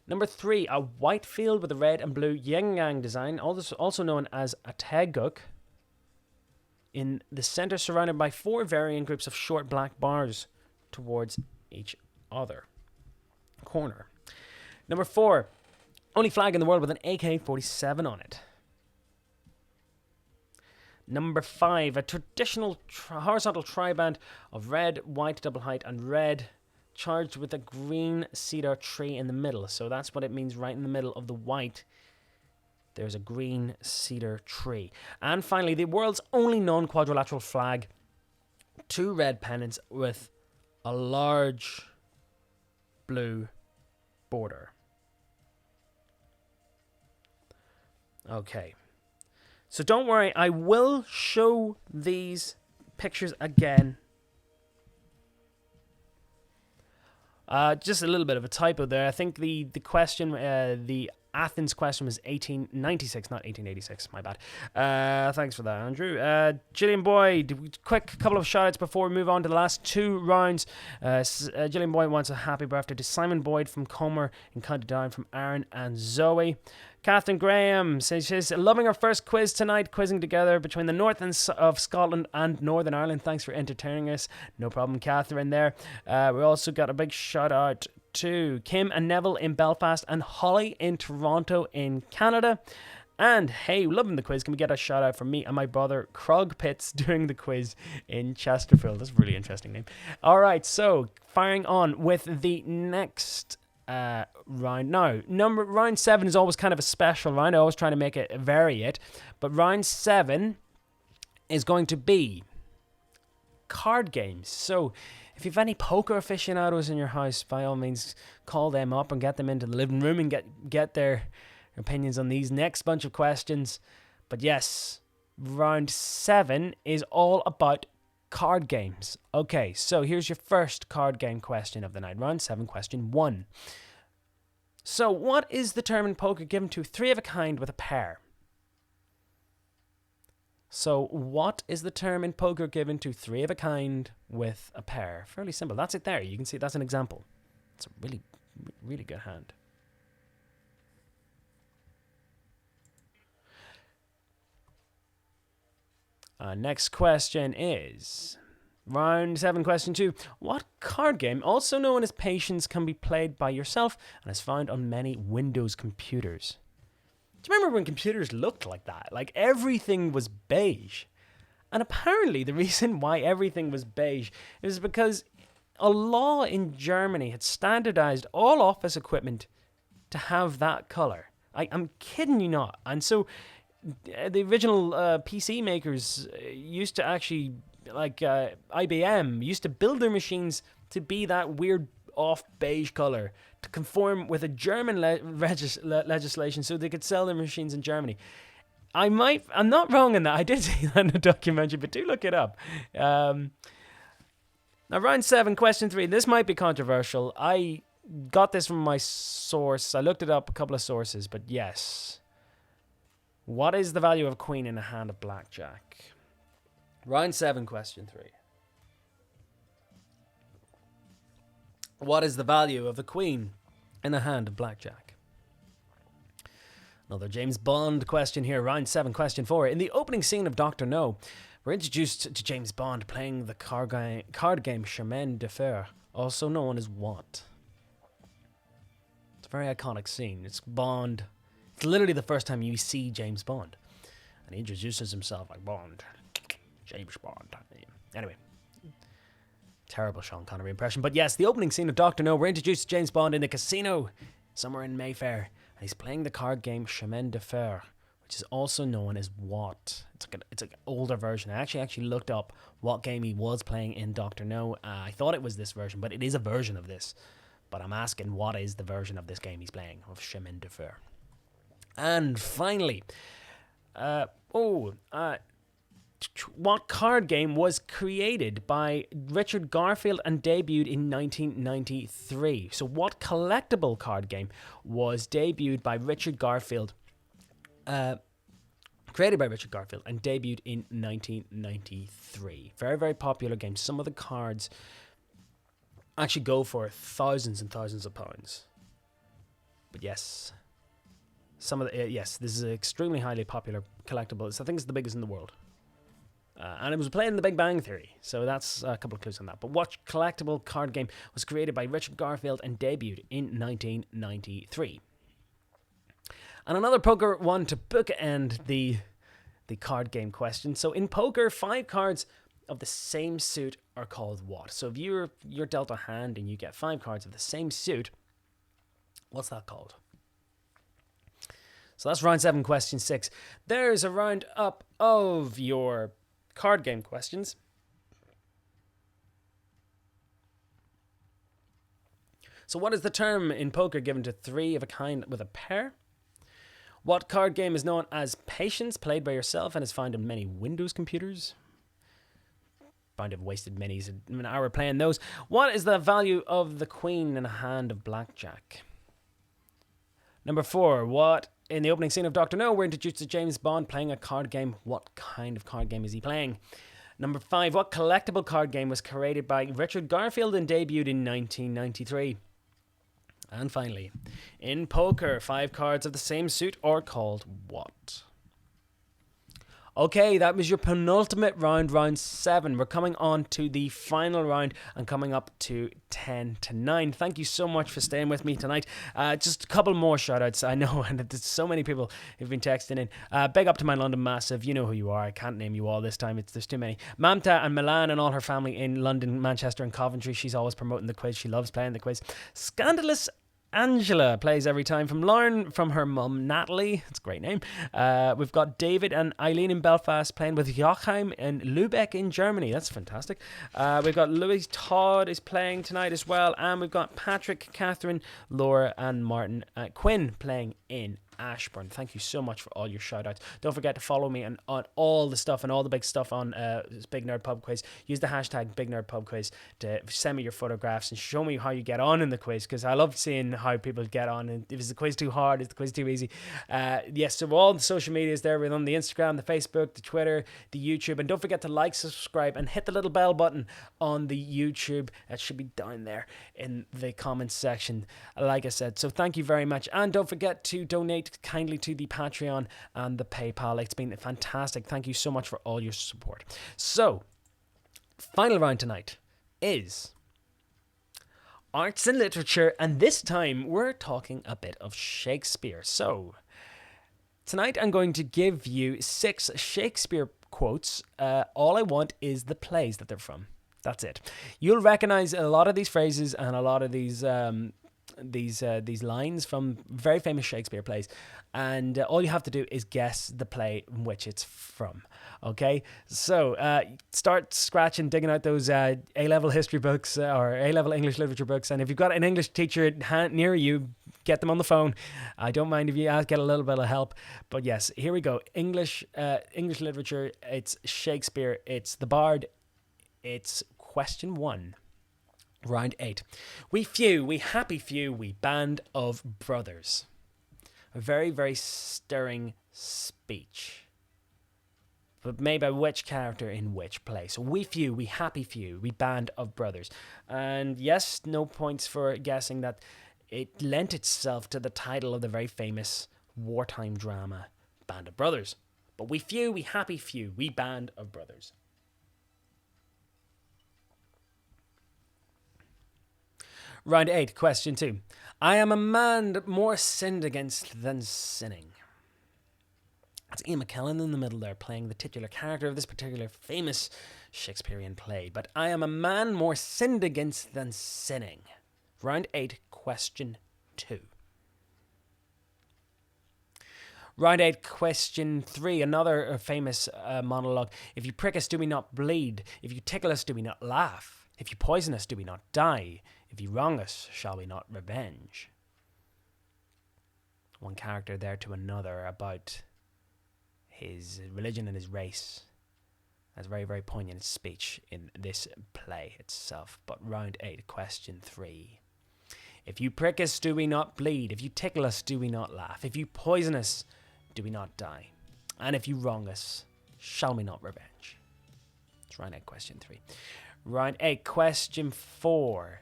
Number 3, a white field with a red and blue yin-yang design, also known as a teguk. In the center, surrounded by 4 varying groups of short black bars towards each other corner. Number 4, only flag in the world with an AK-47 on it. Number 5, a traditional horizontal triband of red, white, double height, and red, charged with a green cedar tree in the middle. So that's what it means, right in the middle of the white. There's a green cedar tree. And finally, the world's only non-quadrilateral flag, 2 red pennants with a large blue border. Okay. So don't worry, I will show these pictures again. Just a little bit of a typo there. I think the question, the Athens question was 1896, not 1886. My bad. Thanks for that, Andrew. Gillian Boyd, quick couple of shout-outs before we move on to the last 2 rounds. Gillian Boyd wants a happy birthday to Simon Boyd from Comer in County Down from Aaron and Zoe. Catherine Graham says she's loving our first quiz tonight, quizzing together between the north of Scotland and Northern Ireland. Thanks for entertaining us. No problem, Catherine, there. We also got a big shout out to Kim and Neville in Belfast and Holly in Toronto in Canada. And hey, loving the quiz. Can we get a shout out from me and my brother Krog Pitts doing the quiz in Chesterfield? That's a really interesting name. All right, so firing on with the next round. Now, round 7 is always kind of a special round. I always try to make it vary it. But round 7 is going to be card games. So if you have any poker aficionados in your house, by all means, call them up and get them into the living room and get their opinions on these next bunch of questions. But yes, round 7 is all about card games. Okay, so here's your first card game question of the night. Round 7, question 1. So what is the term in poker given to 3 of a kind with a pair? So what is the term in poker given to 3 of a kind with a pair? Fairly simple. That's it there. You can see that's an example. It's a really, really good hand. Next question is round 7, question 2. What card game, also known as Patience, can be played by yourself and is found on many Windows computers? Do you remember when computers looked like that? Like everything was beige. And apparently the reason why everything was beige is because a law in Germany had standardized all office equipment to have that color. I'm kidding you not. And so the original PC makers used to actually, like IBM, used to build their machines to be that weird off beige color to conform with a German legislation so they could sell their machines in Germany. I'm not wrong in that. I did see that in a documentary, but do look it up. Now, round 7, question 3. This might be controversial. I got this from my source. I looked it up, a couple of sources, but yes. What is the value of a queen in a hand of blackjack? Round 7, question 3. What is the value of the queen in a hand of blackjack? Another James Bond question here. Round 7, question 4. In the opening scene of Dr. No, we're introduced to James Bond playing the card game Chemin de Fer, also known as what? It's a very iconic scene. It's Bond. It's literally the first time you see James Bond. And he introduces himself like Bond. James Bond. Anyway. Terrible Sean Connery impression. But yes, the opening scene of Dr. No, we're introduced to James Bond in the casino somewhere in Mayfair. And he's playing the card game Chemin de Fer, which is also known as what? It's an older version. I actually looked up what game he was playing in Dr. No. I thought it was this version, but it is a version of this. But I'm asking, what is the version of this game he's playing, of Chemin de Fer? And finally, what card game was created by Richard Garfield and debuted in 1993? So what collectible card game was debuted by Richard Garfield, created by Richard Garfield and debuted in 1993? Very, very popular game. Some of the cards actually go for thousands and thousands of pounds. But yes, this is an extremely highly popular collectible. I think it's the biggest in the world. And it was played in The Big Bang Theory, so that's a couple of clues on that. But what collectible card game was created by Richard Garfield and debuted in 1993? And another poker one to bookend the card game question. So in poker, 5 cards of the same suit are called what? So if you're dealt a hand and you get 5 cards of the same suit, what's that called? So that's round 7, question 6. There's a round up of your card game questions. So what is the term in poker given to 3 of a kind with a pair? What card game is known as Patience, played by yourself and is found in many Windows computers? Bound to have wasted an hour playing those. What is the value of the queen in a hand of blackjack? Number 4, what in the opening scene of Dr. No, we're introduced to James Bond playing a card game. What kind of card game is he playing? Number 5, what collectible card game was created by Richard Garfield and debuted in 1993? And finally, in poker, 5 cards of the same suit are called what? Okay, that was your penultimate round, round 7. We're coming on to the final round and coming up to 10 to 9. Thank you so much for staying with me tonight. Just a couple more shout-outs. I know, and there's so many people who've been texting in. Big up to my London Massive. You know who you are. I can't name you all this time. There's too many. Mamta and Milan and all her family in London, Manchester and Coventry. She's always promoting the quiz. She loves playing the quiz. Scandalous Angela plays every time. From Lauren, from her mum Natalie, it's a great name. We've got David and Eileen in Belfast playing with Joachim in Lübeck in Germany. That's fantastic. We've got Louis Todd is playing tonight as well, and we've got Patrick, Catherine, Laura and Martin Quinn playing in Ashburn. Thank you so much for all your shout outs. Don't forget to follow me on all the stuff and all the big stuff on Big Nerd Pub Quiz. Use the hashtag Big Nerd Pub Quiz to send me your photographs and show me how you get on in the quiz, because I love seeing how people get on, and if is the quiz too hard, is the quiz too easy. Yes, so all the social medias there. We're on the Instagram, the Facebook, the Twitter, the YouTube, and don't forget to like, subscribe and hit the little bell button on the YouTube. That should be down there in the comments section, like I said. So thank you very much, and don't forget to donate kindly to the Patreon and the PayPal. It's been fantastic. Thank you so much for all your support. So, final round tonight is arts and literature, and this time we're talking a bit of Shakespeare. So, tonight I'm going to give you 6 Shakespeare quotes. All I want is the plays that they're from. That's it. You'll recognize a lot of these phrases and a lot of these these lines from very famous Shakespeare plays, and all you have to do is guess the play in which it's from. Okay, so start scratching, digging out those A-level history books or A-level English literature books, and if you've got an English teacher near you, get them on the phone. I don't mind if you get a little bit of help, but yes, here we go. English literature. It's Shakespeare. It's The Bard. It's question 1. Round 8. We few, we happy few, we band of brothers. A very, very stirring speech. But made by which character in which play? So we few, we happy few, we band of brothers. And yes, no points for guessing that it lent itself to the title of the very famous wartime drama, Band of Brothers. But we few, we happy few, we band of brothers. Round 8, question 2. I am a man more sinned against than sinning. That's Ian McKellen in the middle there, playing the titular character of this particular famous Shakespearean play. But I am a man more sinned against than sinning. Round 8, question 2. Round 8, question 3, another famous monologue. If you prick us, do we not bleed? If you tickle us, do we not laugh? If you poison us, do we not die? If you wrong us, shall we not revenge? One character there to another about his religion and his race. That's a very, very poignant speech in this play itself. But round 8, question 3. If you prick us, do we not bleed? If you tickle us, do we not laugh? If you poison us, do we not die? And if you wrong us, shall we not revenge? It's round 8, question 3. Round 8, question 4.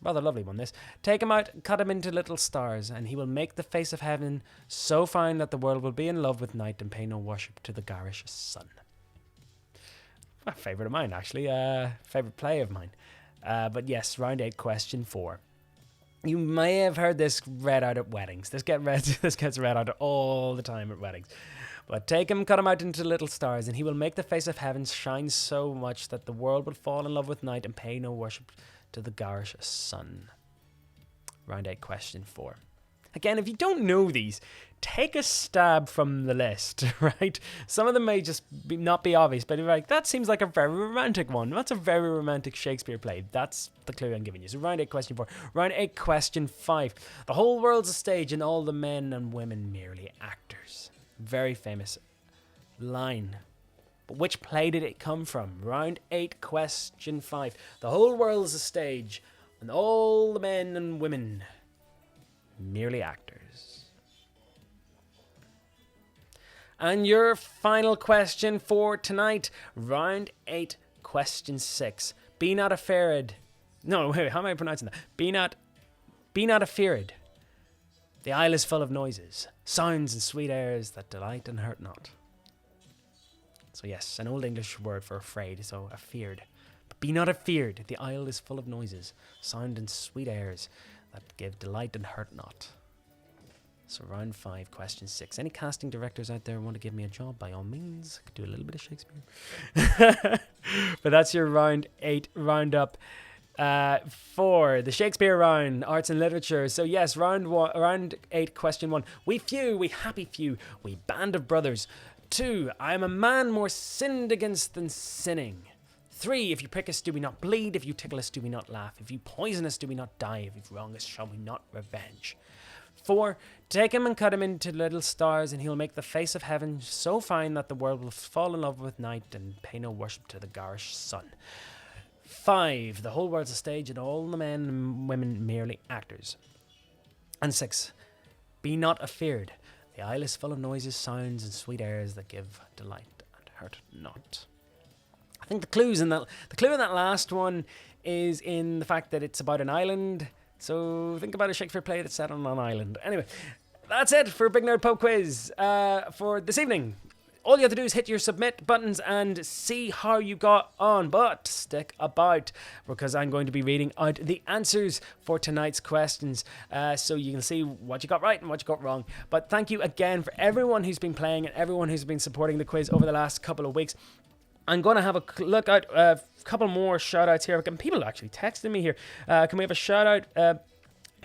Rather lovely one, this. Take him out, cut him into little stars, and he will make the face of heaven so fine that the world will be in love with night and pay no worship to the garish sun. A favourite of mine, actually. Favourite play of mine. But yes, round 8, question 4. You may have heard this read out at weddings. This gets read out all the time at weddings. But take him, cut him out into little stars, and he will make the face of heaven shine so much that the world will fall in love with night and pay no worship to the garish sun. Round 8, question 4. Again, if you don't know these, take a stab from the list, right? Some of them may just not be obvious, but you're like, that seems like a very romantic one. That's a very romantic Shakespeare play. That's the clue I'm giving you. So round 8, question 4. Round 8, question 5. The whole world's a stage and all the men and women merely actors. Very famous line. But which play did it come from? Round 8, question 5. The whole world's a stage, and all the men and women merely actors. And your final question for tonight, round 8, question 6. Be not afeared. No, wait, how am I pronouncing that? Be not afeared. The isle is full of noises, sounds and sweet airs that delight and hurt not. So yes, an old English word for afraid, so afeared. But be not afeared, the isle is full of noises, sound and sweet airs that give delight and hurt not. So round 5, question 6. Any casting directors out there want to give me a job, by all means, I could do a little bit of Shakespeare. But that's your round 8 roundup for the Shakespeare round, arts and literature. So yes, round 8, question 1. We few, we happy few, we band of brothers. 2, I am a man more sinned against than sinning. 3, if you prick us, do we not bleed? If you tickle us, do we not laugh? If you poison us, do we not die? If you wrong us, shall we not revenge? 4, take him and cut him into little stars, and he'll make the face of heaven so fine that the world will fall in love with night and pay no worship to the garish sun. 5, the whole world's a stage, and all the men and women merely actors. And 6, be not afeared. The isle is full of noises, sounds, and sweet airs that give delight and hurt not. I think the clue in that last one is in the fact that it's about an island. So think about a Shakespeare play that's set on an island. Anyway, that's it for Big Nerd Pub Quiz for this evening. All you have to do is hit your submit buttons and see how you got on. But stick about, because I'm going to be reading out the answers for tonight's questions, so you can see what you got right and what you got wrong. But thank you again for everyone who's been playing and everyone who's been supporting the quiz over the last couple of weeks. I'm going to have a look at a couple more shout outs here. People actually texting me here. Can we have a shout out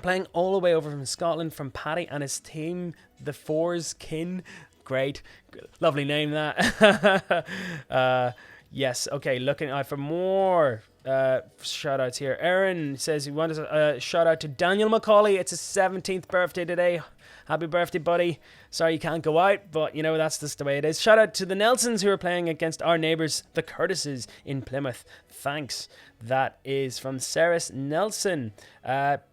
Playing all the way over from Scotland from Paddy and his team, the Fours Kin. Great. Lovely name, that. Yes, okay, looking out for more shout outs here. Aaron says he wants a shout out to Daniel Macaulay. It's his 17th birthday today. Happy birthday, buddy. Sorry you can't go out, but you know, that's just the way it is. Shout out to the Nelsons who are playing against our neighbours, the Curtises in Plymouth. Thanks. That is from Ceres Nelson.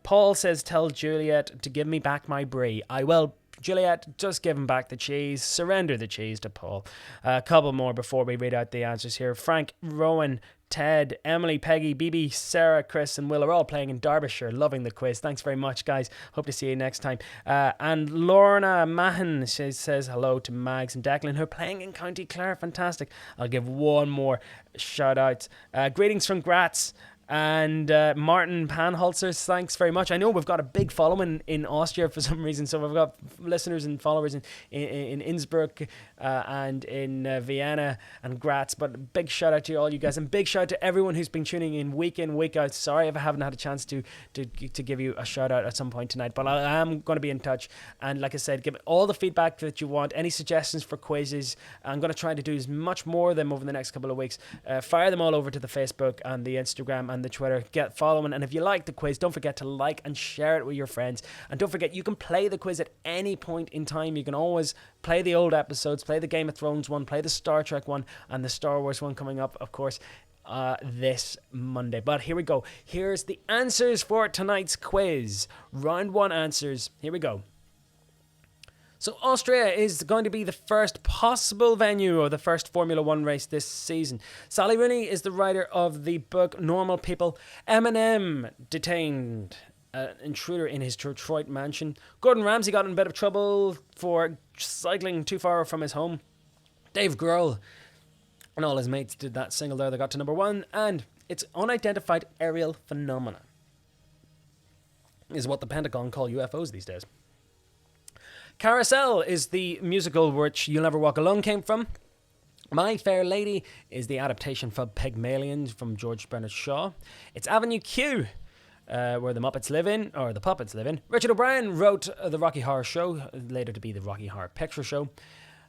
Paul says, tell Juliet to give me back my brie. I will. Juliet, just give him back the cheese. Surrender the cheese to Paul. A couple more before we read out the answers here. Frank, Rowan, Ted, Emily, Peggy, BB, Sarah, Chris, and Will are all playing in Derbyshire. Loving the quiz. Thanks very much, guys. Hope to see you next time. And Lorna Mahan, she says hello to Mags and Declan, who are playing in County Clare. Fantastic. I'll give one more shout out. Greetings from Graz. And Martin Panholzer, thanks very much. I know we've got a big following in Austria for some reason, so we've got listeners and followers in Innsbruck and in Vienna and Graz. But big shout out to all you guys, and big shout out to everyone who's been tuning in week out. Sorry if I haven't had a chance to give you a shout out at some point tonight, but I am going to be in touch. And like I said, give all the feedback that you want, any suggestions for quizzes. I'm going to try to do as much more of them over the next couple of weeks. Fire them all over to the Facebook and the Instagram and the Twitter. Get following, and if you like the quiz, don't forget to like and share it with your friends. And don't forget, you can play the quiz at any point in time. You can always play the old episodes, play the Game of Thrones one, play the Star Trek one, and the Star Wars one coming up, of course, this Monday. But here we go. Here's the answers for tonight's quiz. Round 1 answers. Here we go. So Austria is going to be the first possible venue or the first Formula One race this season. Sally Rooney is the writer of the book Normal People. Eminem detained an intruder in his Detroit mansion. Gordon Ramsay got in a bit of trouble for cycling too far from his home. Dave Grohl and all his mates did that single there that got to number 1. And it's unidentified aerial phenomena is what the Pentagon call UFOs these days. Carousel is the musical which You'll Never Walk Alone came from. My Fair Lady is the adaptation from Pygmalion from George Bernard Shaw. It's Avenue Q, where the Muppets live in, or the puppets live in. Richard O'Brien wrote The Rocky Horror Show, later to be The Rocky Horror Picture Show.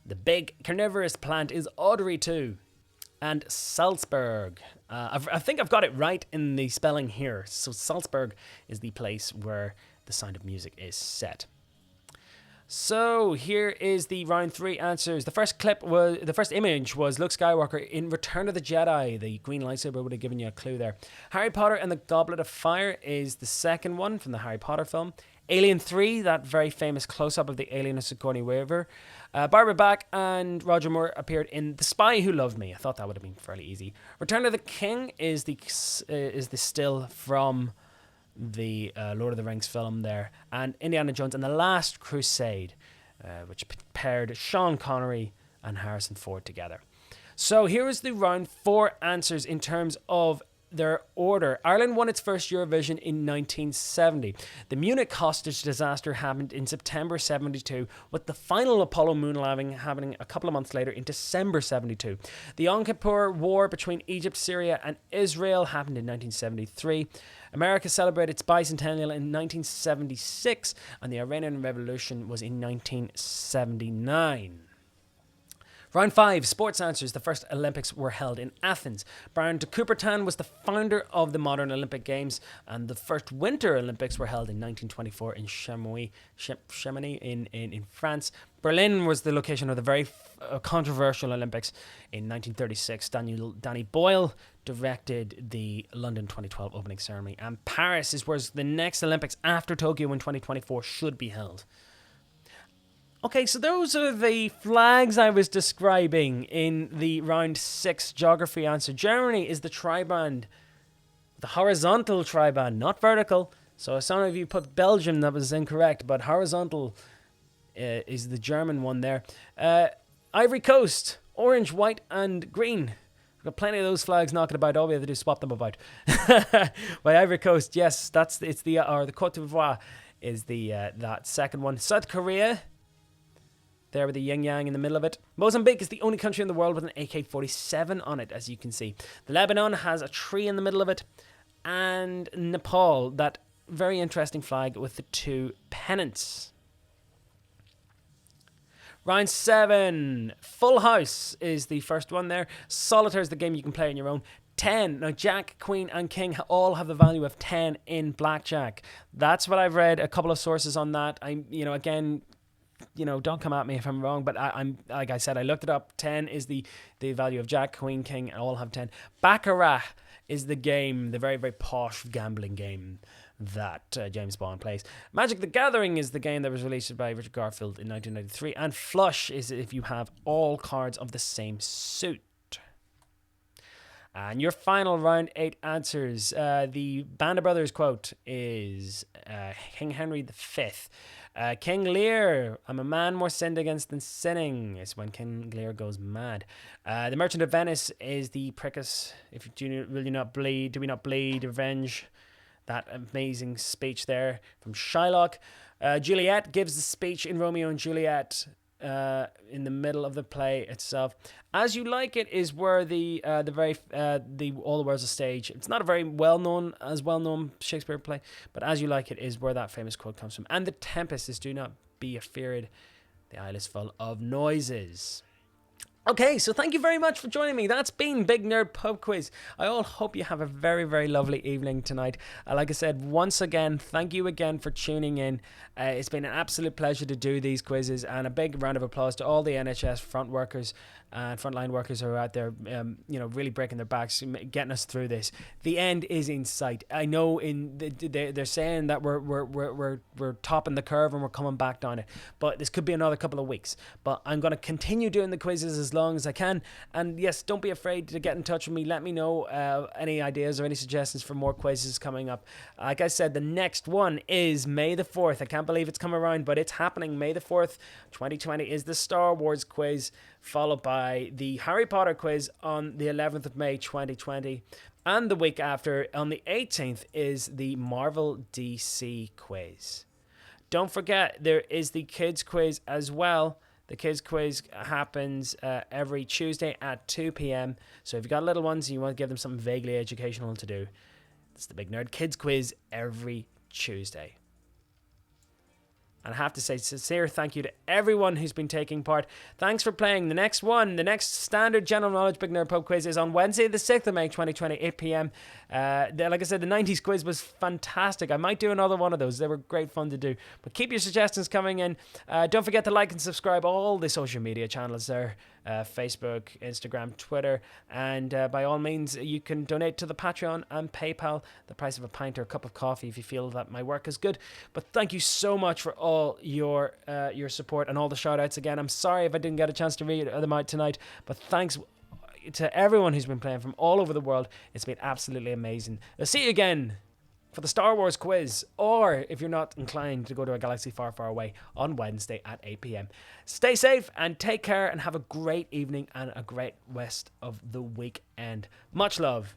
The big carnivorous plant is Audrey 2. And Salzburg. I think I've got it right in the spelling here. So Salzburg is the place where The Sound of Music is set. So here is the round 3 answers. The first image was Luke Skywalker in Return of the Jedi. The green lightsaber would have given you a clue there. Harry Potter and the Goblet of Fire is the second one from the Harry Potter film. Alien 3, that very famous close-up of the alien of Sigourney Weaver. Barbara Bach and Roger Moore appeared in The Spy Who Loved Me. I thought that would have been fairly easy. Return of the King is the still from the Lord of the Rings film there, and Indiana Jones and the Last Crusade, which paired Sean Connery and Harrison Ford together. So here is the round 4 answers in terms of their order. Ireland won its first Eurovision in 1970. The Munich hostage disaster happened in September 72, with the final Apollo moon landing happening a couple of months later in December 72. The Yom Kippur War between Egypt, Syria and Israel happened in 1973. America celebrated its bicentennial in 1976, and the Iranian Revolution was in 1979. Round 5, sports answers. The first Olympics were held in Athens. Brian de Coubertin was the founder of the modern Olympic Games, and the first Winter Olympics were held in 1924 in Chamonix in France. Berlin was the location of the very controversial Olympics in 1936. Danny Boyle directed the London 2012 opening ceremony, and Paris is where the next Olympics after Tokyo in 2024 should be held. Okay, so those are the flags I was describing in the round 6 geography answer. Germany is the triband, the horizontal triband, not vertical. So some of you put Belgium, that was incorrect, but horizontal is the German one there. Ivory Coast, orange, white, and green. We've got plenty of those flags knocking about. All we have to do is swap them about. By Ivory Coast, yes, the Côte d'Ivoire is that second one. South Korea, there with the yin-yang in the middle of it. Mozambique is the only country in the world with an AK-47 on it, as you can see. Lebanon has a tree in the middle of it. And Nepal, that very interesting flag with the 2 pennants. Round 7. Full House is the first one there. Solitaire is the game you can play on your own. 10. Now, Jack, Queen, and King all have the value of 10 in blackjack. That's what I've read. A couple of sources on that. Again, don't come at me if I'm wrong, but I'm like I said, I looked it up. 10 is the value of Jack, Queen, King, and all have 10. Baccarat is the game, the very, very posh gambling game that James Bond plays. Magic the Gathering is the game that was released by Richard Garfield in 1993. And Flush is if you have all cards of the same suit. And your final round 8 answers. The Band of Brothers quote is King Henry V. King Lear, I'm a man more sinned against than sinning. It's when King Lear goes mad. The Merchant of Venice is the Prickus. If you will you not bleed, do we not bleed? Revenge. That amazing speech there from Shylock. Juliet gives the speech in Romeo and Juliet in the middle of the play itself. As You Like It is where the All the World's a Stage. It's not a very well-known Shakespeare play, but As You Like It is where that famous quote comes from. And The Tempest is Do Not Be Afeared. The isle is full of noises. Okay, so thank you very much for joining me. That's been Big Nerd Pub Quiz. I all hope you have a very, very lovely evening tonight. Like I said, once again, thank you again for tuning in. It's been an absolute pleasure to do these quizzes, and a big round of applause to all the NHS front workers and frontline workers who are out there, really breaking their backs, getting us through this. The end is in sight. I know they're saying that we're topping the curve and we're coming back down it, but this could be another couple of weeks. But I'm going to continue doing the quizzes as long as I can. And yes, don't be afraid to get in touch with me. Let me know any ideas or any suggestions for more quizzes coming up. Like I said, the next one is May the 4th. I can't believe it's come around, but it's happening. May the 4th, 2020 is the Star Wars quiz, followed by the Harry Potter quiz on the 11th of May 2020. And the week after, on the 18th, is the Marvel DC quiz. Don't forget, there is the kids quiz as well. The kids quiz happens every Tuesday at 2 p.m. So if you've got little ones and you want to give them something vaguely educational to do, it's the Big Nerd Kids quiz every Tuesday. And I have to say sincere thank you to everyone who's been taking part. Thanks for playing. The next standard general knowledge Big Nerd Pub Quiz is on Wednesday the 6th of May 2020, 8 p.m. Like I said, the 90s quiz was fantastic. I might do another one of those. They were great fun to do. But keep your suggestions coming in. Don't forget to like and subscribe all the social media channels there. Facebook, Instagram, Twitter, and by all means you can donate to the Patreon and PayPal, the price of a pint or a cup of coffee if you feel that my work is good. But thank you so much for all your support and all the shout outs. Again, I'm sorry if I didn't get a chance to read them out tonight, but thanks to everyone who's been playing from all over the world. It's been absolutely amazing. I'll see you again for the Star Wars quiz, or if you're not inclined to go to a galaxy far, far away, on Wednesday at 8 p.m. Stay safe and take care and have a great evening and a great rest of the weekend. Much love.